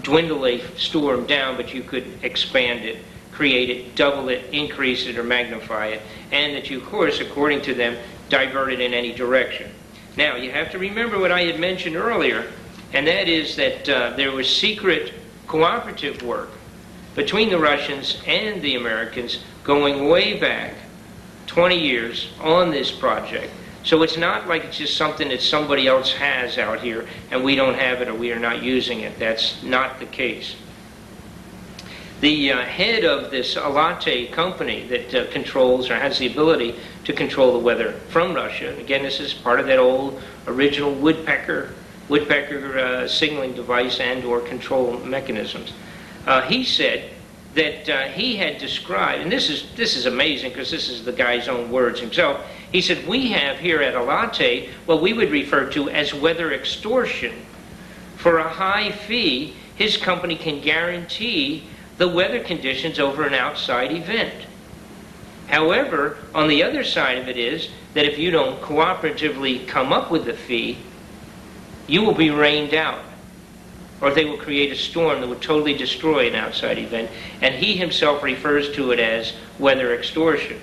dwindle a storm down, but you could expand it, create it, double it, increase it, or magnify it, and that you, of course, according to them, divert it in any direction. Now, you have to remember what I had mentioned earlier, and that is that there was secret cooperative work between the Russians and the Americans going way back 20 years on this project. So it's not like it's just something that somebody else has out here and we don't have it or we are not using it. That's not the case. The head of this Alate company that controls or has the ability to control the weather from Russia, and again, this is part of that old original woodpecker signaling device and or control mechanisms. He said that he had described, and this is amazing because this is the guy's own words himself. He said, we have here at Alate what we would refer to as weather extortion For a high fee, his company can guarantee the weather conditions over an outside event. However, on the other side of it is that if you don't cooperatively come up with the fee, you will be rained out, or they will create a storm that would totally destroy an outside event, and he himself refers to it as weather extortion.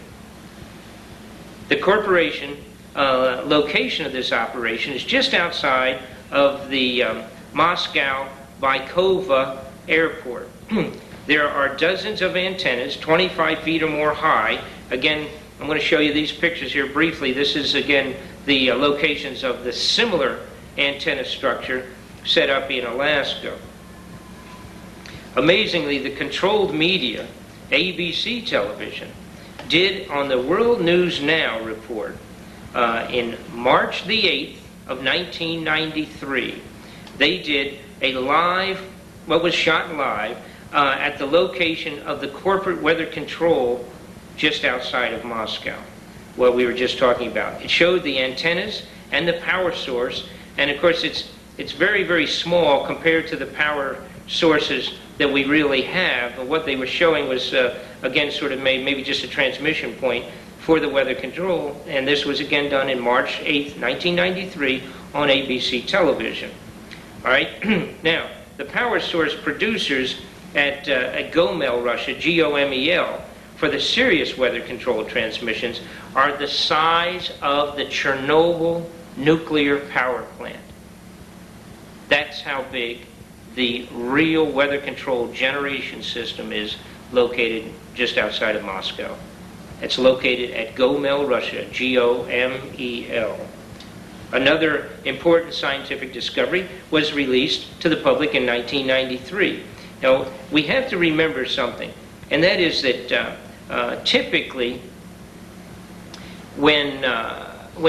The corporation location of this operation is just outside of the Moscow Bykova airport. There are dozens of antennas, 25 feet or more high. Again, I'm going to show you these pictures here briefly. This is, again, the locations of the similar antenna structure set up in Alaska. Amazingly, the controlled media, ABC television, did on the World News Now report in March the 8th of 1993, they did a live, what was shot live, at the location of the corporate weather control just outside of Moscow, what we were just talking about. It showed the antennas and the power source, and of course it's very, very small compared to the power sources that we really have. But what they were showing was, again, sort of maybe just a transmission point for the weather control, and this was again done in March 8th, 1993 on ABC television. All right, now, the power source producers at Gomel, Russia, Gomel, for the serious weather control transmissions are the size of the Chernobyl nuclear power plant. That's how big the real weather control generation system is, located just outside of Moscow. It's located at Gomel, Russia, Gomel. Another important scientific discovery was released to the public in 1993. Now, we have to remember something, and that is that typically when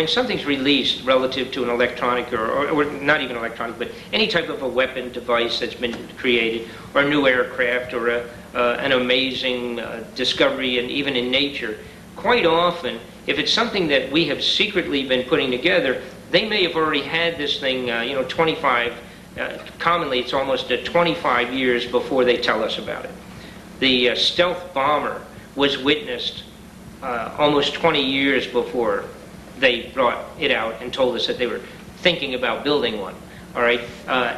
something's released relative to an electronic, or not even electronic, but any type of a weapon device that's been created, or a new aircraft, or an amazing discovery, and even in nature, quite often, if it's something that we have secretly been putting together, they may have already had this thing, 25, commonly it's almost 25 years before they tell us about it. The stealth bomber was witnessed almost 20 years before they brought it out and told us that they were thinking about building one. All right,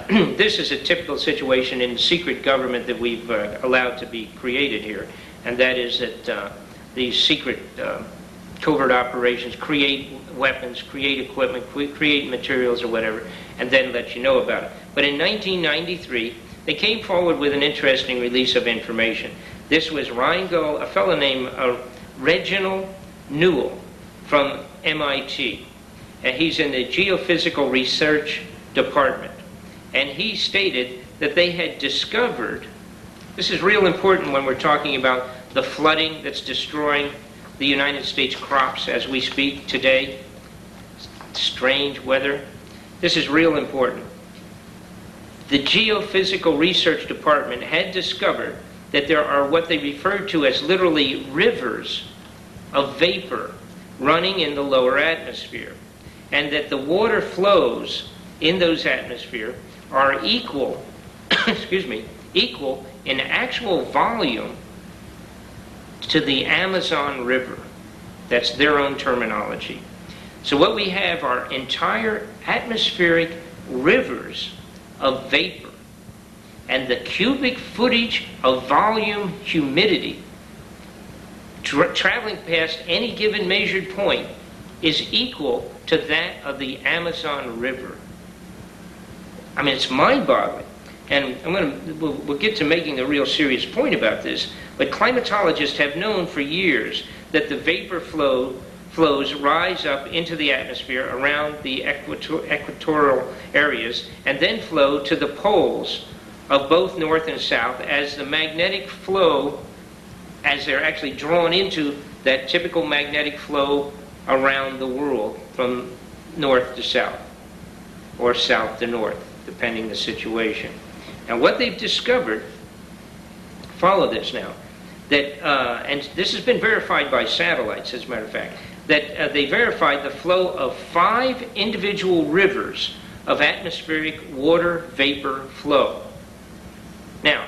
this is a typical situation in secret government that we've allowed to be created here, and that is that these secret covert operations create weapons, create equipment, create materials or whatever, and then let you know about it. But in 1993, they came forward with an interesting release of information. This was a fellow named Reginald Newell from MIT. And he's in the Geophysical Research Department. And he stated that they had discovered, this is real important when we're talking about the flooding that's destroying the United States crops as we speak today, strange weather. This is real important. The Geophysical Research Department had discovered that there are what they referred to as literally rivers of vapor running in the lower atmosphere, and that the water flows in those atmosphere are equal, equal in actual volume to the Amazon River. That's their own terminology. So what we have are entire atmospheric rivers of vapor, and the cubic footage of volume humidity traveling past any given measured point is equal to that of the Amazon River. I mean, it's mind-boggling. And we'll get to making a real serious point about this, but climatologists have known for years that the vapor flows rise up into the atmosphere around the equatorial areas and then flow to the poles of both north and south as the magnetic flow, as they're actually drawn into that typical magnetic flow around the world from north to south, or south to north, depending the situation. And what they've discovered, follow this now, that, and this has been verified by satellites, as a matter of fact, that they verified the flow of 5 individual rivers of atmospheric water vapor flow. Now,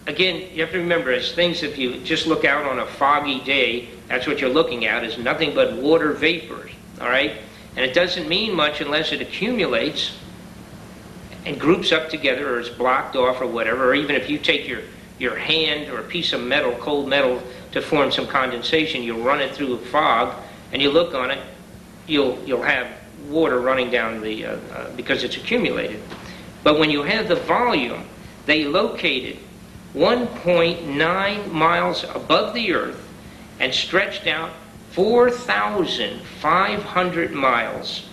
again, you have to remember, as things, if you just look out on a foggy day, that's what you're looking at, is nothing but water vapors, all right? And it doesn't mean much unless it accumulates and groups up together, or is blocked off or whatever, or even if you take your hand or a piece of metal, cold metal, to form some condensation, you'll run it through a fog, and you look on it, you'll have water running down the, because it's accumulated. But when you have the volume, they located 1.9 miles above the Earth and stretched out 4,500 miles,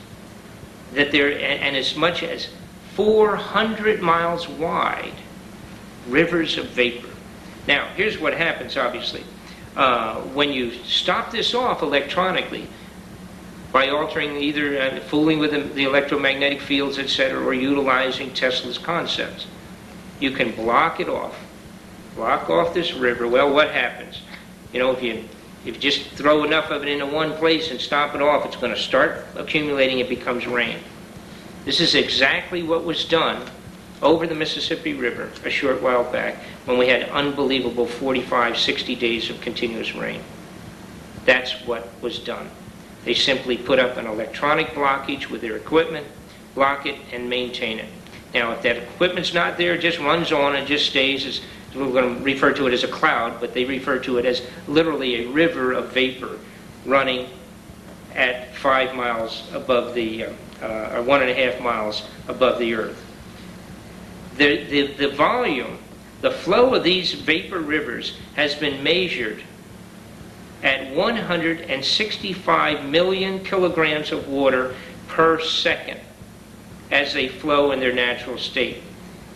that there, and as much as 400 miles wide, rivers of vapor. Now, here's what happens, obviously. When you stop this off electronically, by altering either fooling with the electromagnetic fields, etc., or utilizing Tesla's concepts, you can block it off. Block off this river. Well, what happens? You know, if you just throw enough of it into one place and stop it off, it's going to start accumulating. It becomes rain. This is exactly what was done over the Mississippi River a short while back when we had unbelievable 45, 60 days of continuous rain. That's what was done. They simply put up an electronic blockage with their equipment, block it, and maintain it. Now, if that equipment's not there, it just runs on and just stays, as we're going to refer to it as a cloud, but they refer to it as literally a river of vapor running at 5 miles above the, or 1.5 miles above the Earth. The volume, the flow of these vapor rivers has been measured at 165 million kilograms of water per second as they flow in their natural state.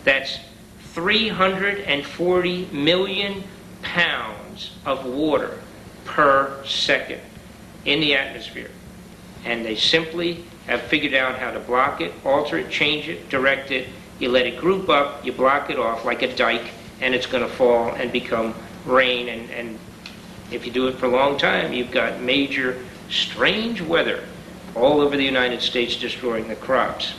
That's 340 million pounds of water per second in the atmosphere. And they simply have figured out how to block it, alter it, change it, direct it. You let it group up, you block it off like a dike, and it's going to fall and become rain. And if you do it for a long time, you've got major, strange weather all over the United States destroying the crops.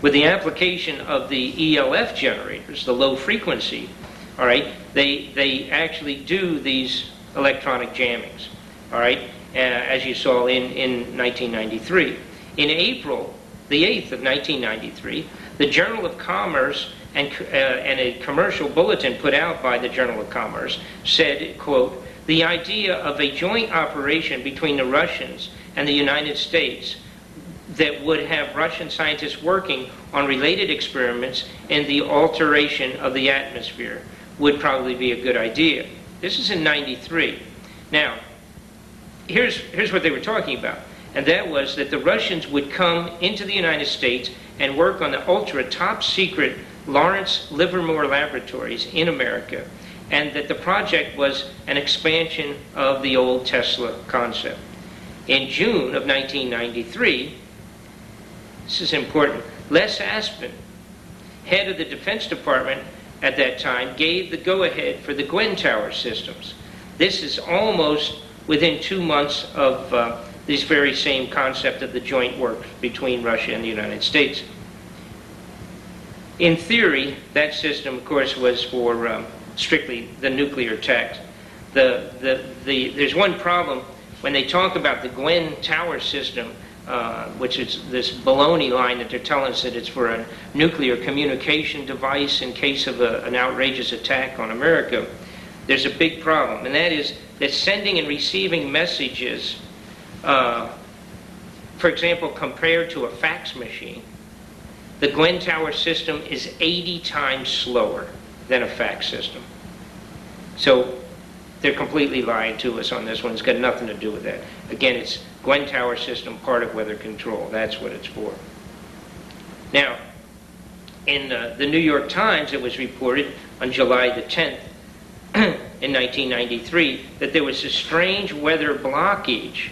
With the application of the ELF generators, the low frequency, all right, they actually do these electronic jammings, all right, as you saw in 1993. In April the 8th of 1993, the Journal of Commerce and a commercial bulletin put out by the Journal of Commerce said, quote, "The idea of a joint operation between the Russians and the United States that would have Russian scientists working on related experiments in the alteration of the atmosphere would probably be a good idea." This is in 93. Now, here's what they were talking about. And that was that the Russians would come into the United States and work on the ultra top secret Lawrence Livermore laboratories in America, and that the project was an expansion of the old Tesla concept. In June of 1993, this is important, Les Aspin, head of the Defense Department at that time, gave the go-ahead for the Gwen Tower systems. This is almost within 2 months of this very same concept of the joint work between Russia and the United States. In theory, that system, of course, was for strictly the nuclear attacks. There's one problem when they talk about the Gwen Tower system, which is this baloney line that they're telling us that it's for a nuclear communication device in case of an outrageous attack on America. There's a big problem, and that is that sending and receiving messages, for example, compared to a fax machine, the Gwen Tower system is 80 times slower than a fax system. So they're completely lying to us on this one. It's got nothing to do with that. Again, it's Gwen Tower system, part of weather control. That's what it's for. Now, in the New York Times, it was reported on July the 10th in 1993 that there was a strange weather blockage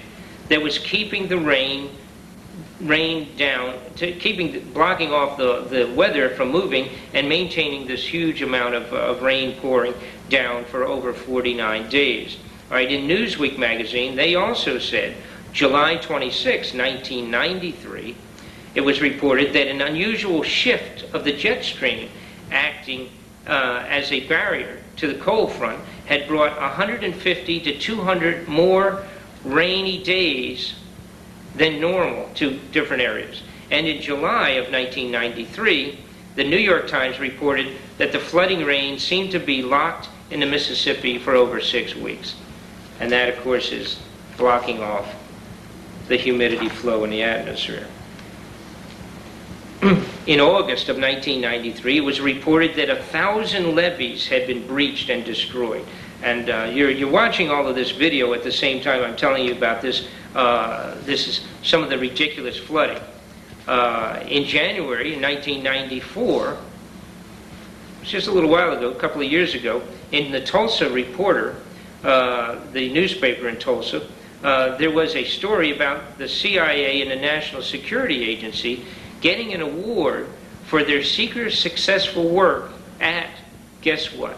that was keeping the rain down, blocking off the weather from moving and maintaining this huge amount of rain pouring down for over 49 days. All right, in Newsweek magazine, they also said, July 26, 1993, it was reported that an unusual shift of the jet stream acting as a barrier to the cold front had brought 150 to 200 more rainy days than normal to different areas. And in July of 1993, the New York Times reported that the flooding rain seemed to be locked in the Mississippi for over 6 weeks. And that, of course, is blocking off the humidity flow in the atmosphere. In August of 1993, it was reported that 1,000 levees had been breached and destroyed. And you're watching all of this video at the same time I'm telling you about this. This is some of the ridiculous flooding. In January 1994, just a little while ago, a couple of years ago, in the Tulsa Reporter, the newspaper in Tulsa, there was a story about the CIA and the National Security Agency getting an award for their secret successful work at, guess what,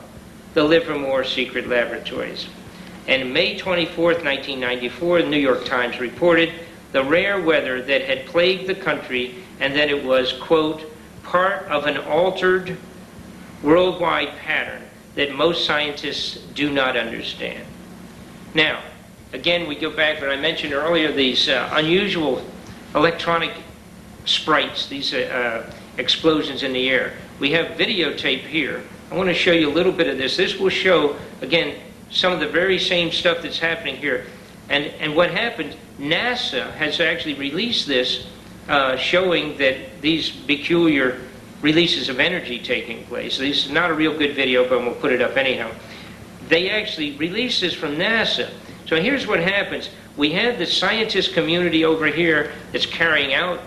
the Livermore Secret Laboratories. And May 24th, 1994, the New York Times reported the rare weather that had plagued the country and that it was, quote, part of an altered worldwide pattern that most scientists do not understand. Now, again, we go back to what I mentioned earlier, these unusual electronic sprites, these explosions in the air. We have videotape here. I want to show you a little bit of this. This will show, again, some of the very same stuff that's happening here. And what happened, NASA has actually released this, showing that these peculiar releases of energy taking place. This is not a real good video, but we'll put it up anyhow. They actually released this from NASA. So here's what happens. We have the scientist community over here that's carrying out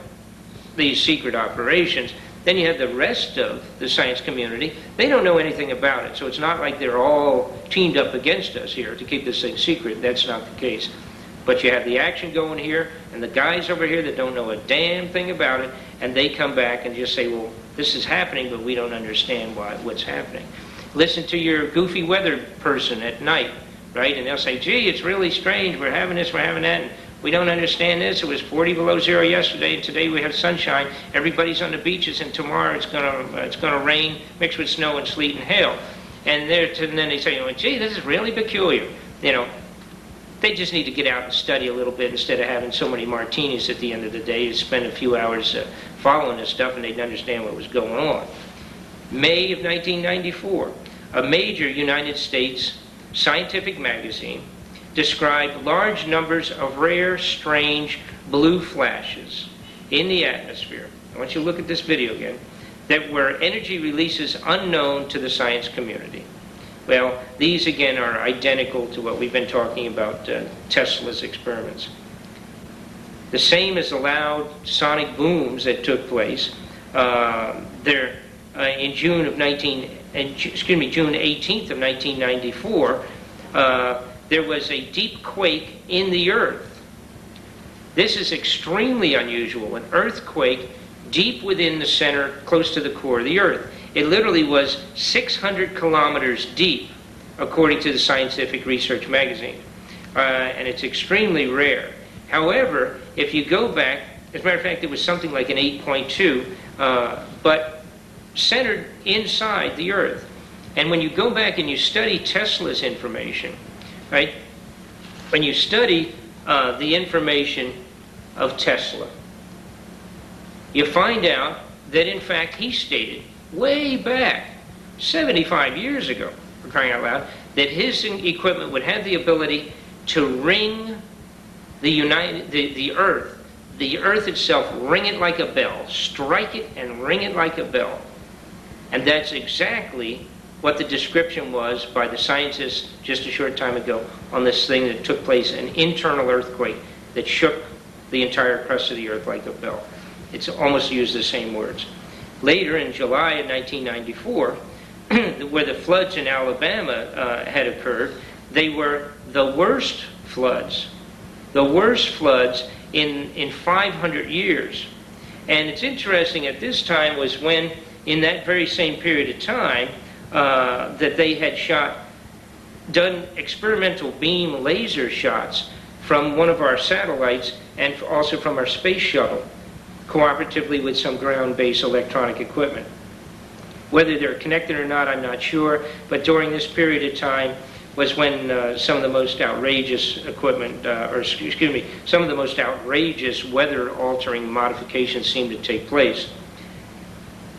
these secret operations. Then you have the rest of the science community. They don't know anything about it, so it's not like they're all teamed up against us here to keep this thing secret. That's not the case. But you have the action going here, and the guys over here that don't know a damn thing about it, and they come back and just say, well, this is happening, but we don't understand what's happening. Listen to your goofy weather person at night, right? And they'll say, gee, it's really strange. We're having this, we're having that, and we don't understand this. It was 40 below zero yesterday, and today we have sunshine. Everybody's on the beaches, and tomorrow it's gonna rain mixed with snow and sleet and hail. And then they say, oh, gee, this is really peculiar. You know, they just need to get out and study a little bit instead of having so many martinis at the end of the day. Spend a few hours following this stuff, and they'd understand what was going on. May of 1994, a major United States scientific magazine described large numbers of rare, strange blue flashes in the atmosphere. I want you to look at this video again. That were energy releases unknown to the science community. Well, these again are identical to what we've been talking about, Tesla's experiments. The same as the loud sonic booms that took place in June 18th of 1994. There was a deep quake in the earth. This is extremely unusual, an earthquake deep within the center, close to the core of the earth. It literally was 600 kilometers deep, according to the Scientific Research magazine. And it's extremely rare. However, if you go back, as a matter of fact, it was something like an 8.2, but centered inside the earth. And when you go back and you study Tesla's information, right? When you study the information of Tesla, you find out that in fact he stated way back 75 years ago, for crying out loud, that his equipment would have the ability to ring the earth itself, ring it like a bell, strike it and ring it like a bell. And that's exactly what the description was by the scientists just a short time ago on this thing that took place, an internal earthquake that shook the entire crust of the earth like a bell. It's almost used the same words. Later in July of 1994, where the floods in Alabama had occurred, they were the worst floods in 500 years. And it's interesting, at this time was when, in that very same period of time, that they had done experimental beam laser shots from one of our satellites and also from our space shuttle. cooperatively with some ground-based electronic equipment. Whether they're connected or not, I'm not sure, but during this period of time was when some of the most outrageous equipment, some of the most outrageous weather-altering modifications seemed to take place.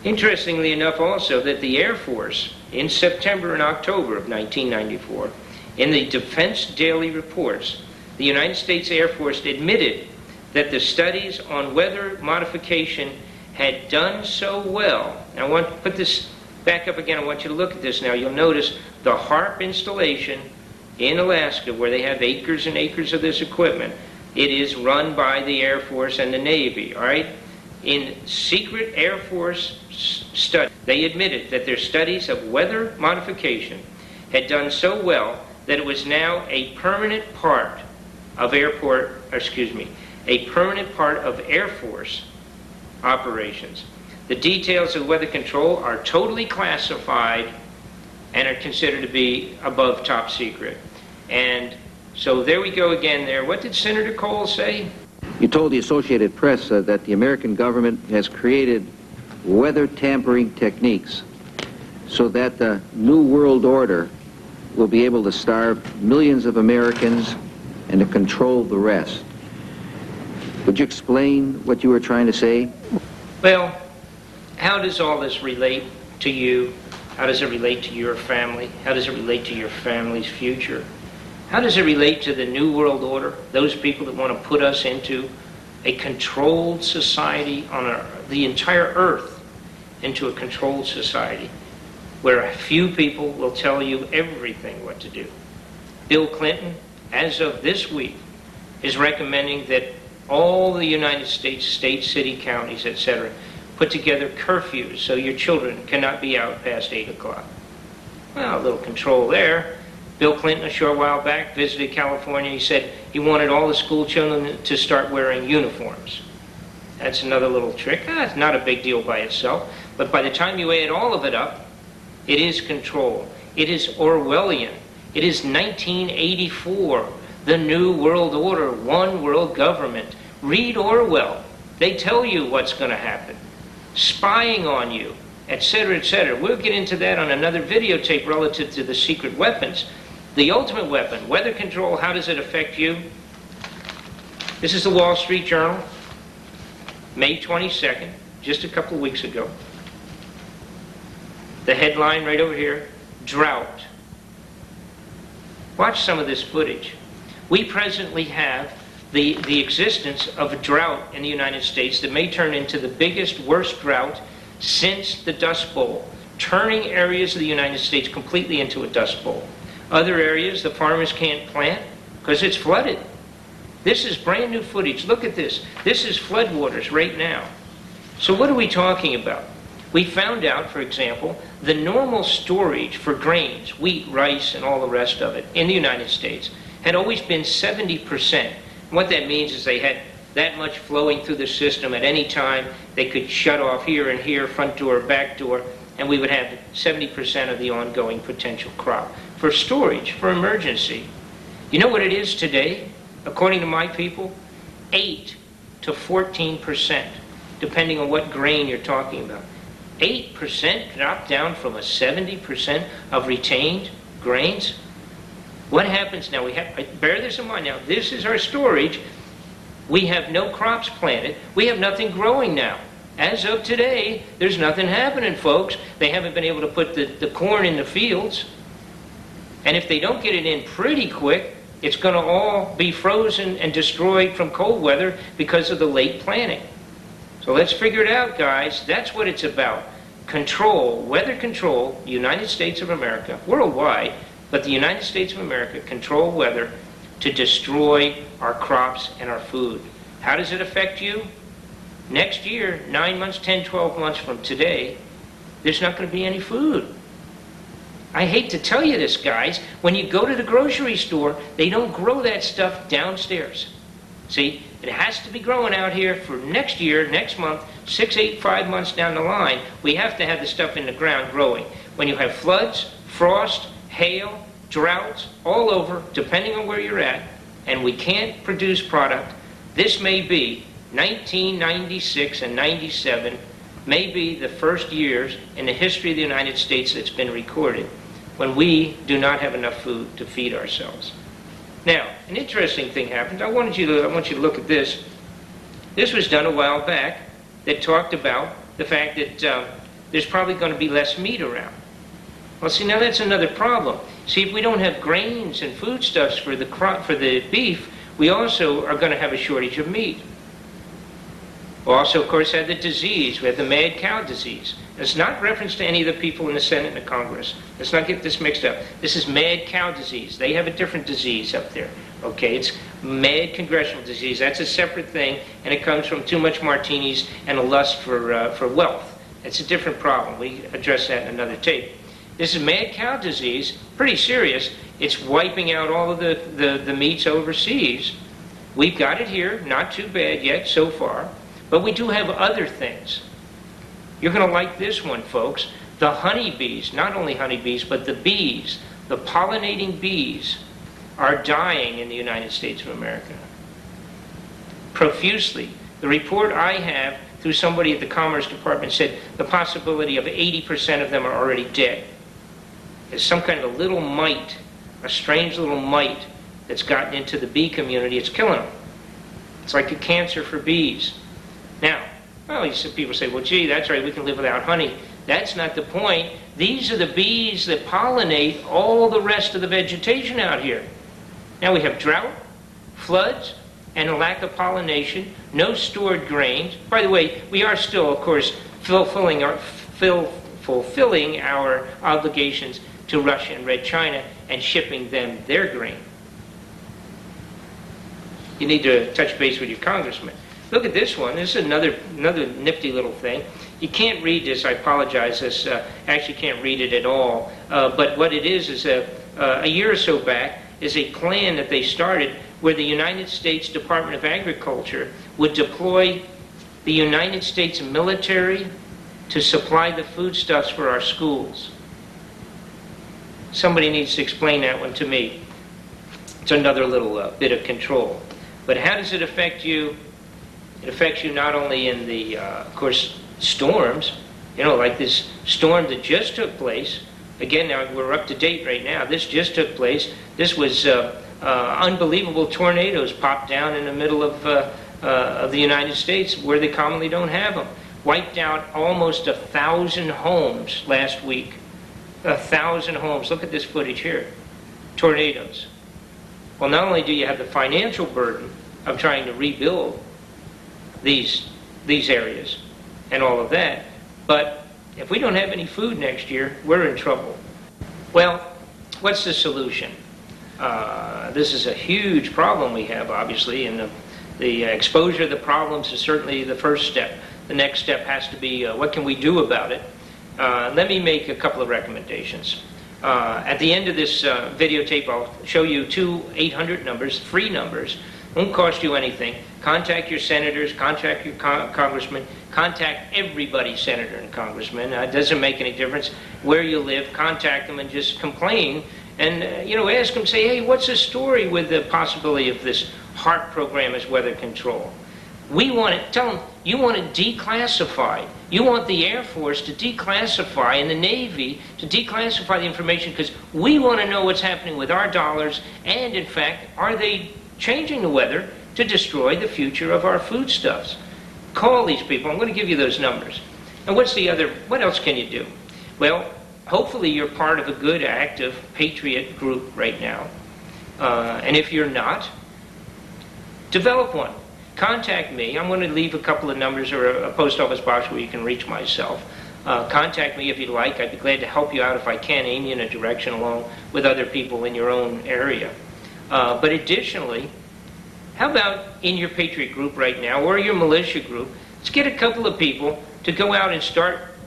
Interestingly enough also that the Air Force, in September and October of 1994, in the Defense Daily Reports, the United States Air Force admitted that the studies on weather modification had done so well. Now I want to put this back up again. I want you to look at this now. You'll notice the HARP installation in Alaska, where they have acres and acres of this equipment. It is run by the Air Force and the Navy, all right? In secret Air Force study, they admitted that their studies of weather modification had done so well that it was now a permanent part of Air Force operations. The details of weather control are totally classified and are considered to be above top secret. And so there we go again there. What did Senator Cole say? You told the Associated Press that the American government has created weather tampering techniques so that the New World Order will be able to starve millions of Americans and to control the rest. Would you explain what you were trying to say? Well, how does all this relate to you? How does it relate to your family? How does it relate to your family's future? How does it relate to the New World Order, those people that want to put us into a controlled society on the entire earth, into a controlled society where a few people will tell you everything what to do? Bill Clinton, as of this week, is recommending that all the United States, states, city, counties, etc., put together curfews so your children cannot be out past 8 o'clock. Well, a little control there. Bill Clinton, a short while back, visited California. He said he wanted all the school children to start wearing uniforms. That's another little trick. It's not a big deal by itself, but by the time you add all of it up, it is control. It is Orwellian. It is 1984, the New World Order, one world government. Read Orwell. They tell you what's going to happen. Spying on you, etc., etc. We'll get into that on another videotape relative to the secret weapons. The ultimate weapon, weather control, how does it affect you? This is the Wall Street Journal, May 22nd, just a couple of weeks ago. The headline right over here, drought. Watch some of this footage. We presently have the existence of a drought in the United States that may turn into the biggest, worst drought since the Dust Bowl, turning areas of the United States completely into a Dust Bowl. Other areas, the farmers can't plant because it's flooded. This is brand new footage. Look at this. This is floodwaters right now. So what are we talking about? We found out, for example, the normal storage for grains, wheat, rice, and all the rest of it in the United States had always been 70%. What that means is they had that much flowing through the system at any time. They could shut off here and here, front door, back door, and we would have 70% of the ongoing potential crop for storage, for emergency. You know what it is today, according to my people? 8 to 14%, depending on what grain you're talking about. 8% dropped down from a 70% of retained grains. What happens now? Bear this in mind now. This is our storage. We have no crops planted. We have nothing growing now. As of today, there's nothing happening, folks. They haven't been able to put the corn in the fields. And if they don't get it in pretty quick, it's going to all be frozen and destroyed from cold weather because of the late planting. So let's figure it out, guys. That's what it's about. Control, weather control, United States of America, worldwide, but the United States of America control weather to destroy our crops and our food. How does it affect you? Next year, 9 months, 10, 12 months from today, there's not going to be any food. I hate to tell you this, guys. When you go to the grocery store, they don't grow that stuff downstairs. See, it has to be growing out here for next year, next month, 6, 8, 5 months down the line. We have to have the stuff in the ground growing. When you have floods, frost, hail, droughts all over, depending on where you're at, and we can't produce product, this may be 1996 and 97 may be the first years in the history of the United States that's been recorded when we do not have enough food to feed ourselves. Now, an interesting thing happened. I want you to look at this. This was done a while back that talked about the fact that there's probably going to be less meat around. Well, see, now that's another problem. See, if we don't have grains and foodstuffs for the beef, we also are going to have a shortage of meat. We also, of course, had the disease. We had the mad cow disease. It's not reference to any of the people in the Senate and the Congress. Let's not get this mixed up. This is mad cow disease. They have a different disease up there. Okay, it's mad congressional disease. That's a separate thing, and it comes from too much martinis and a lust for wealth. It's a different problem. We address that in another tape. This is mad cow disease, pretty serious. It's wiping out all of the meats overseas. We've got it here, not too bad yet so far, but we do have other things. You're going to like this one, folks. The honeybees, not only honeybees, but the bees, the pollinating bees, are dying in the United States of America. Profusely. The report I have through somebody at the Commerce Department said the possibility of 80% of them are already dead. There's some kind of a little mite, a strange little mite that's gotten into the bee community. It's killing them. It's like a cancer for bees. Now, well, people say, well, gee, that's right, we can live without honey. That's not the point. These are the bees that pollinate all the rest of the vegetation out here. Now we have drought, floods, and a lack of pollination, no stored grains. By the way, we are still, of course, fulfilling our obligations to Russia and Red China and shipping them their grain. You need to touch base with your congressman. Look at this one. This is another nifty little thing. You can't read this. I apologize. This actually can't read it at all. But what it is a year or so back is a plan that they started where the United States Department of Agriculture would deploy the United States military to supply the foodstuffs for our schools. Somebody needs to explain that one to me. It's another little bit of control. But how does it affect you? It affects you not only in the, of course, storms, like this storm that just took place. Again, now we're up to date right now. This just took place. This was unbelievable tornadoes popped down in the middle of the United States where they commonly don't have them. Wiped out almost 1,000 homes last week. 1,000 homes. Look at this footage here. Tornadoes. Well, not only do you have the financial burden of trying to rebuild these areas and all of that, but if we don't have any food next year, we're in trouble. Well, what's the solution? This is a huge problem we have, obviously, and the exposure of the problems is certainly the first step. The next step has to be, what can we do about it? Let me make a couple of recommendations. At the end of this videotape, I'll show you 2 800 numbers, free numbers. Won't cost you anything. Contact your senators, contact your congressmen, contact everybody's senator and congressman. It doesn't make any difference where you live. Contact them and just complain. And, ask them, say, hey, what's the story with the possibility of this HARP program as weather control? We want it, tell them, you want it declassified. You want the Air Force to declassify and the Navy to declassify the information because we want to know what's happening with our dollars and, in fact, are they changing the weather to destroy the future of our foodstuffs? Call these people. I'm going to give you those numbers. And what else can you do? Well, hopefully you're part of a good, active patriot group right now. And if you're not, develop one. Contact me. I'm going to leave a couple of numbers or a post office box where you can reach myself. Contact me if you'd like. I'd be glad to help you out if I can, aim you in a direction along with other people in your own area. But additionally, how about in your patriot group right now or your militia group, let's get a couple of people to go out and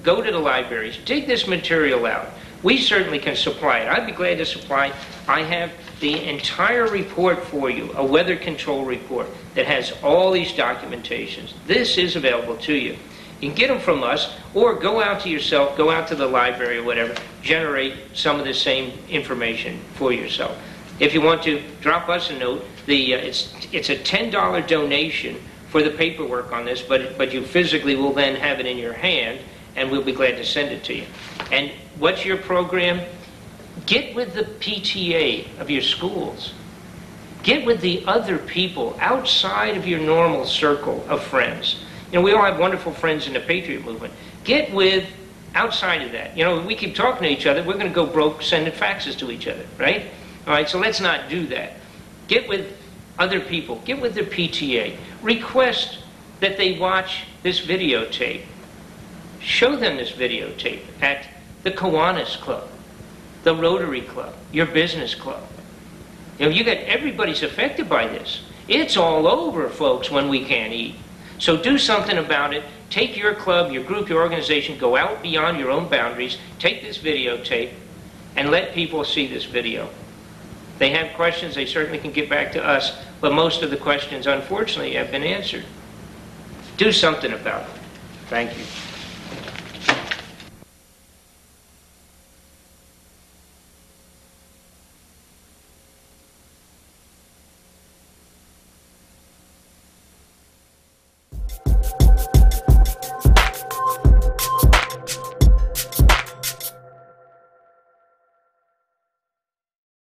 go to the libraries, take this material out. We certainly can supply it. I'd be glad to supply. I have the entire report for you, a weather control report that has all these documentations. This is available to you. You can get them from us or go out to yourself, go out to the library or whatever, generate some of the same information for yourself. If you want to, drop us a note. It's a $10 donation for the paperwork on this, but you physically will then have it in your hand, and we'll be glad to send it to you. And what's your program? Get with the PTA of your schools. Get with the other people outside of your normal circle of friends. You know, we all have wonderful friends in the Patriot movement. Get with outside of that. You know, we keep talking to each other, we're going to go broke sending faxes to each other, right? All right, so let's not do that. Get with other people. Get with their PTA. Request that they watch this videotape. Show them this videotape at the Kiwanis Club, the Rotary Club, your business club. You know, you got everybody's affected by this. It's all over, folks, when we can't eat. So do something about it. Take your club, your group, your organization, go out beyond your own boundaries, take this videotape, and let people see this video. They have questions, they certainly can get back to us, but most of the questions, unfortunately, have been answered. Do something about it. Thank you.